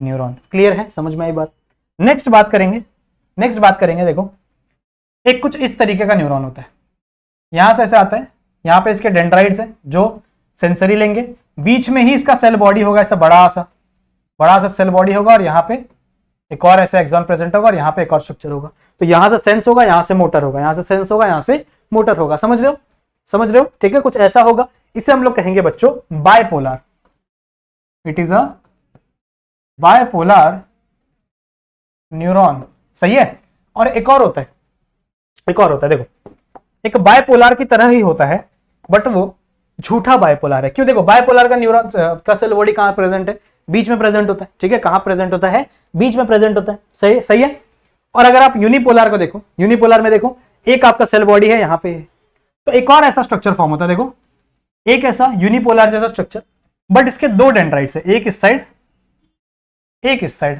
neuron. Clear है? समझ में आई बात? नेक्स्ट बात करेंगे। देखो, एक कुछ इस तरीके का न्यूरॉन होता है, यहां से ऐसे आता है, यहां पे इसके डेंड्राइट्स है जो सेंसरी लेंगे, बीच में ही इसका सेल बॉडी होगा ऐसा बड़ा सा। बड़ा सा सेल बॉडी होगा और यहाँ पे एक और ऐसा एक्सॉन प्रेजेंट होगा और यहाँ पे एक और स्ट्रक्चर होगा। तो यहाँ से सेंस होगा, यहाँ से मोटर होगा, यहाँ से सेंस होगा, यहाँ से मोटर होगा। समझ रहे हो, समझ रहे हो? ठीक है, कुछ ऐसा होगा। इसे हम लोग कहेंगे बच्चों bipolar. It is a bipolar neuron. सही है। और एक और होता है, एक और होता है, देखो एक बायपोलर की तरह ही होता है बट वो झूठा बायपोलर है। क्यों? देखो बायपोलर का न्यूरॉन का सेल बॉडी कहां प्रेजेंट है? बीच में प्रेजेंट होता है। ठीक है, कहां प्रेजेंट होता है? बीच में प्रेजेंट होता है। सही, सही है। और अगर आप यूनिपोलर को देखो, यूनिपोलर में देखो एक आपका सेल बॉडी है, यहां पे है, तो एक और ऐसा स्ट्रक्चर फॉर्म होता है। देखो एक ऐसा यूनिपोलर जैसा स्ट्रक्चर, बट इसके दो डेंड्राइट्स है, एक इस साइड एक इस साइड,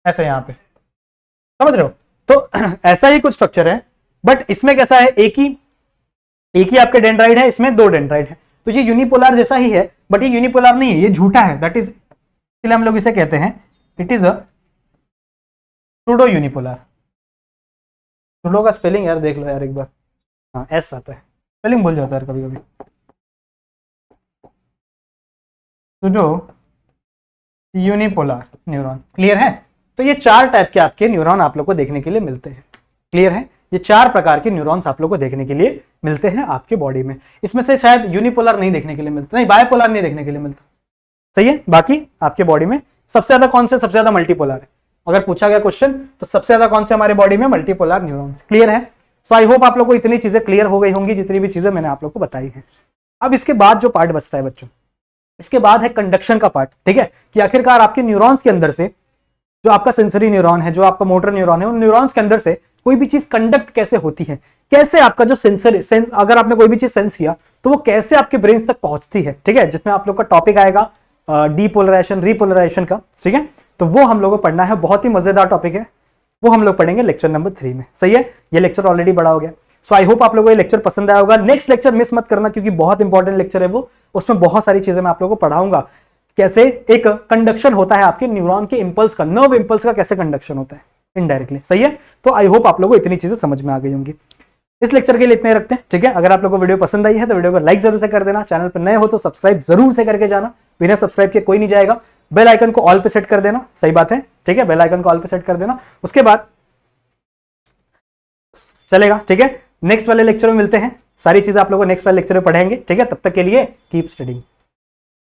ऐसा यहां पे। समझ रहे हो? तो ऐसा ही कुछ स्ट्रक्चर है बट इसमें कैसा है, एक ही आपके डेंड्राइट है, इसमें दो डेंड्राइट है। तो ये यूनिपोलर जैसा ही है बट ये यूनिपोलर नहीं है, ये झूठा है। दैट इज, इसलिए हम लोग इसे कहते हैं it is a pseudo unipolar. Pseudo का स्पेलिंग यार देख लो यार एक बार, हाँ एस आता है, स्पेलिंग भूल जाता है कभी कभी। Pseudo unipolar neuron. क्लियर है? तो ये चार टाइप के आपके न्यूरॉन आप लोग को देखने के लिए मिलते हैं। क्लियर है? ये चार प्रकार के न्यूरॉन्स आप लोग को देखने के लिए मिलते हैं आपके बॉडी में। इसमें से शायद यूनिपोलर नहीं देखने के लिए मिलता, नहीं बायपोलर नहीं देखने के लिए मिलता। सही है। बाकी आपके बॉडी में सबसे ज्यादा कौन से, सबसे ज्यादा मल्टीपोलर है। अगर पूछा गया क्वेश्चन तो सबसे ज्यादा कौन से हमारे बॉडी में मल्टीपोलर न्यूरॉन्स। क्लियर है? सो आई होप आप लोग को इतनी चीजें क्लियर हो गई होंगी, जितनी भी चीजें मैंने आप लोग को बताई हैं। अब इसके बाद जो पार्ट बचता है बच्चों, इसके बाद है कंडक्शन का पार्ट। ठीक है, कि आखिरकार आपके न्यूरॉन्स के अंदर से जो आपका सेंसरी न्यूरॉन है, जो आपका मोटर न्यूरॉन है, उन न्यूरॉन्स के अंदर से कोई भी चीज कंडक्ट कैसे होती है, कैसे आपका जो सेंस अगर आपने कोई भी चीज सेंस किया तो वो कैसे आपके ब्रेन तक पहुंचती है। ठीक है, जिसमें आप लोग का टॉपिक आएगा डीपोलराइजेशन, रीपोलराइजेशन का। ठीक है, तो वो हम लोग को पढ़ना है, बहुत ही मजेदार टॉपिक है, वो हम लोग पढ़ेंगे लेक्चर नंबर 3 में। सही है, ये लेक्चर ऑलरेडी बड़ा हो गया। सो आई होप आप लोगों को ये लेक्चर पसंद आया होगा। नेक्स्ट लेक्चर मिस मत करना क्योंकि बहुत इंपॉर्टेंट लेक्चर है वो, उसमें बहुत सारी चीजें मैं आप लोगों को पढ़ाऊंगा। कैसे एक कंडक्शन होता है आपके न्यूरॉन के इंपल्स का, नर्व इंपल्स का कैसे कंडक्शन होता है इनडायरेक्टली। सही है, तो आई होप आप लोगों को इतनी चीजें समझ में आ गई होंगी। इस लेक्चर के लिए इतने रखते हैं। ठीक है, अगर आप लोगों को वीडियो पसंद आई है तो वीडियो को लाइक जरूर से कर देना, चैनल पर नए हो तो सब्सक्राइब जरूर से करके जाना, बिना सब्सक्राइब के कोई नहीं जाएगा। बेल आइकन को ऑल पे सेट कर देना। सही बात है, ठीक है, बेल आइकन को ऑल पे सेट कर देना, उसके बाद चलेगा। ठीक है, नेक्स्ट वाले लेक्चर में मिलते हैं, सारी चीजें आप लोगों को नेक्स्ट वाले लेक्चर में पढ़ेंगे। ठीक है, तब तक के लिए कीप स्टडिंग।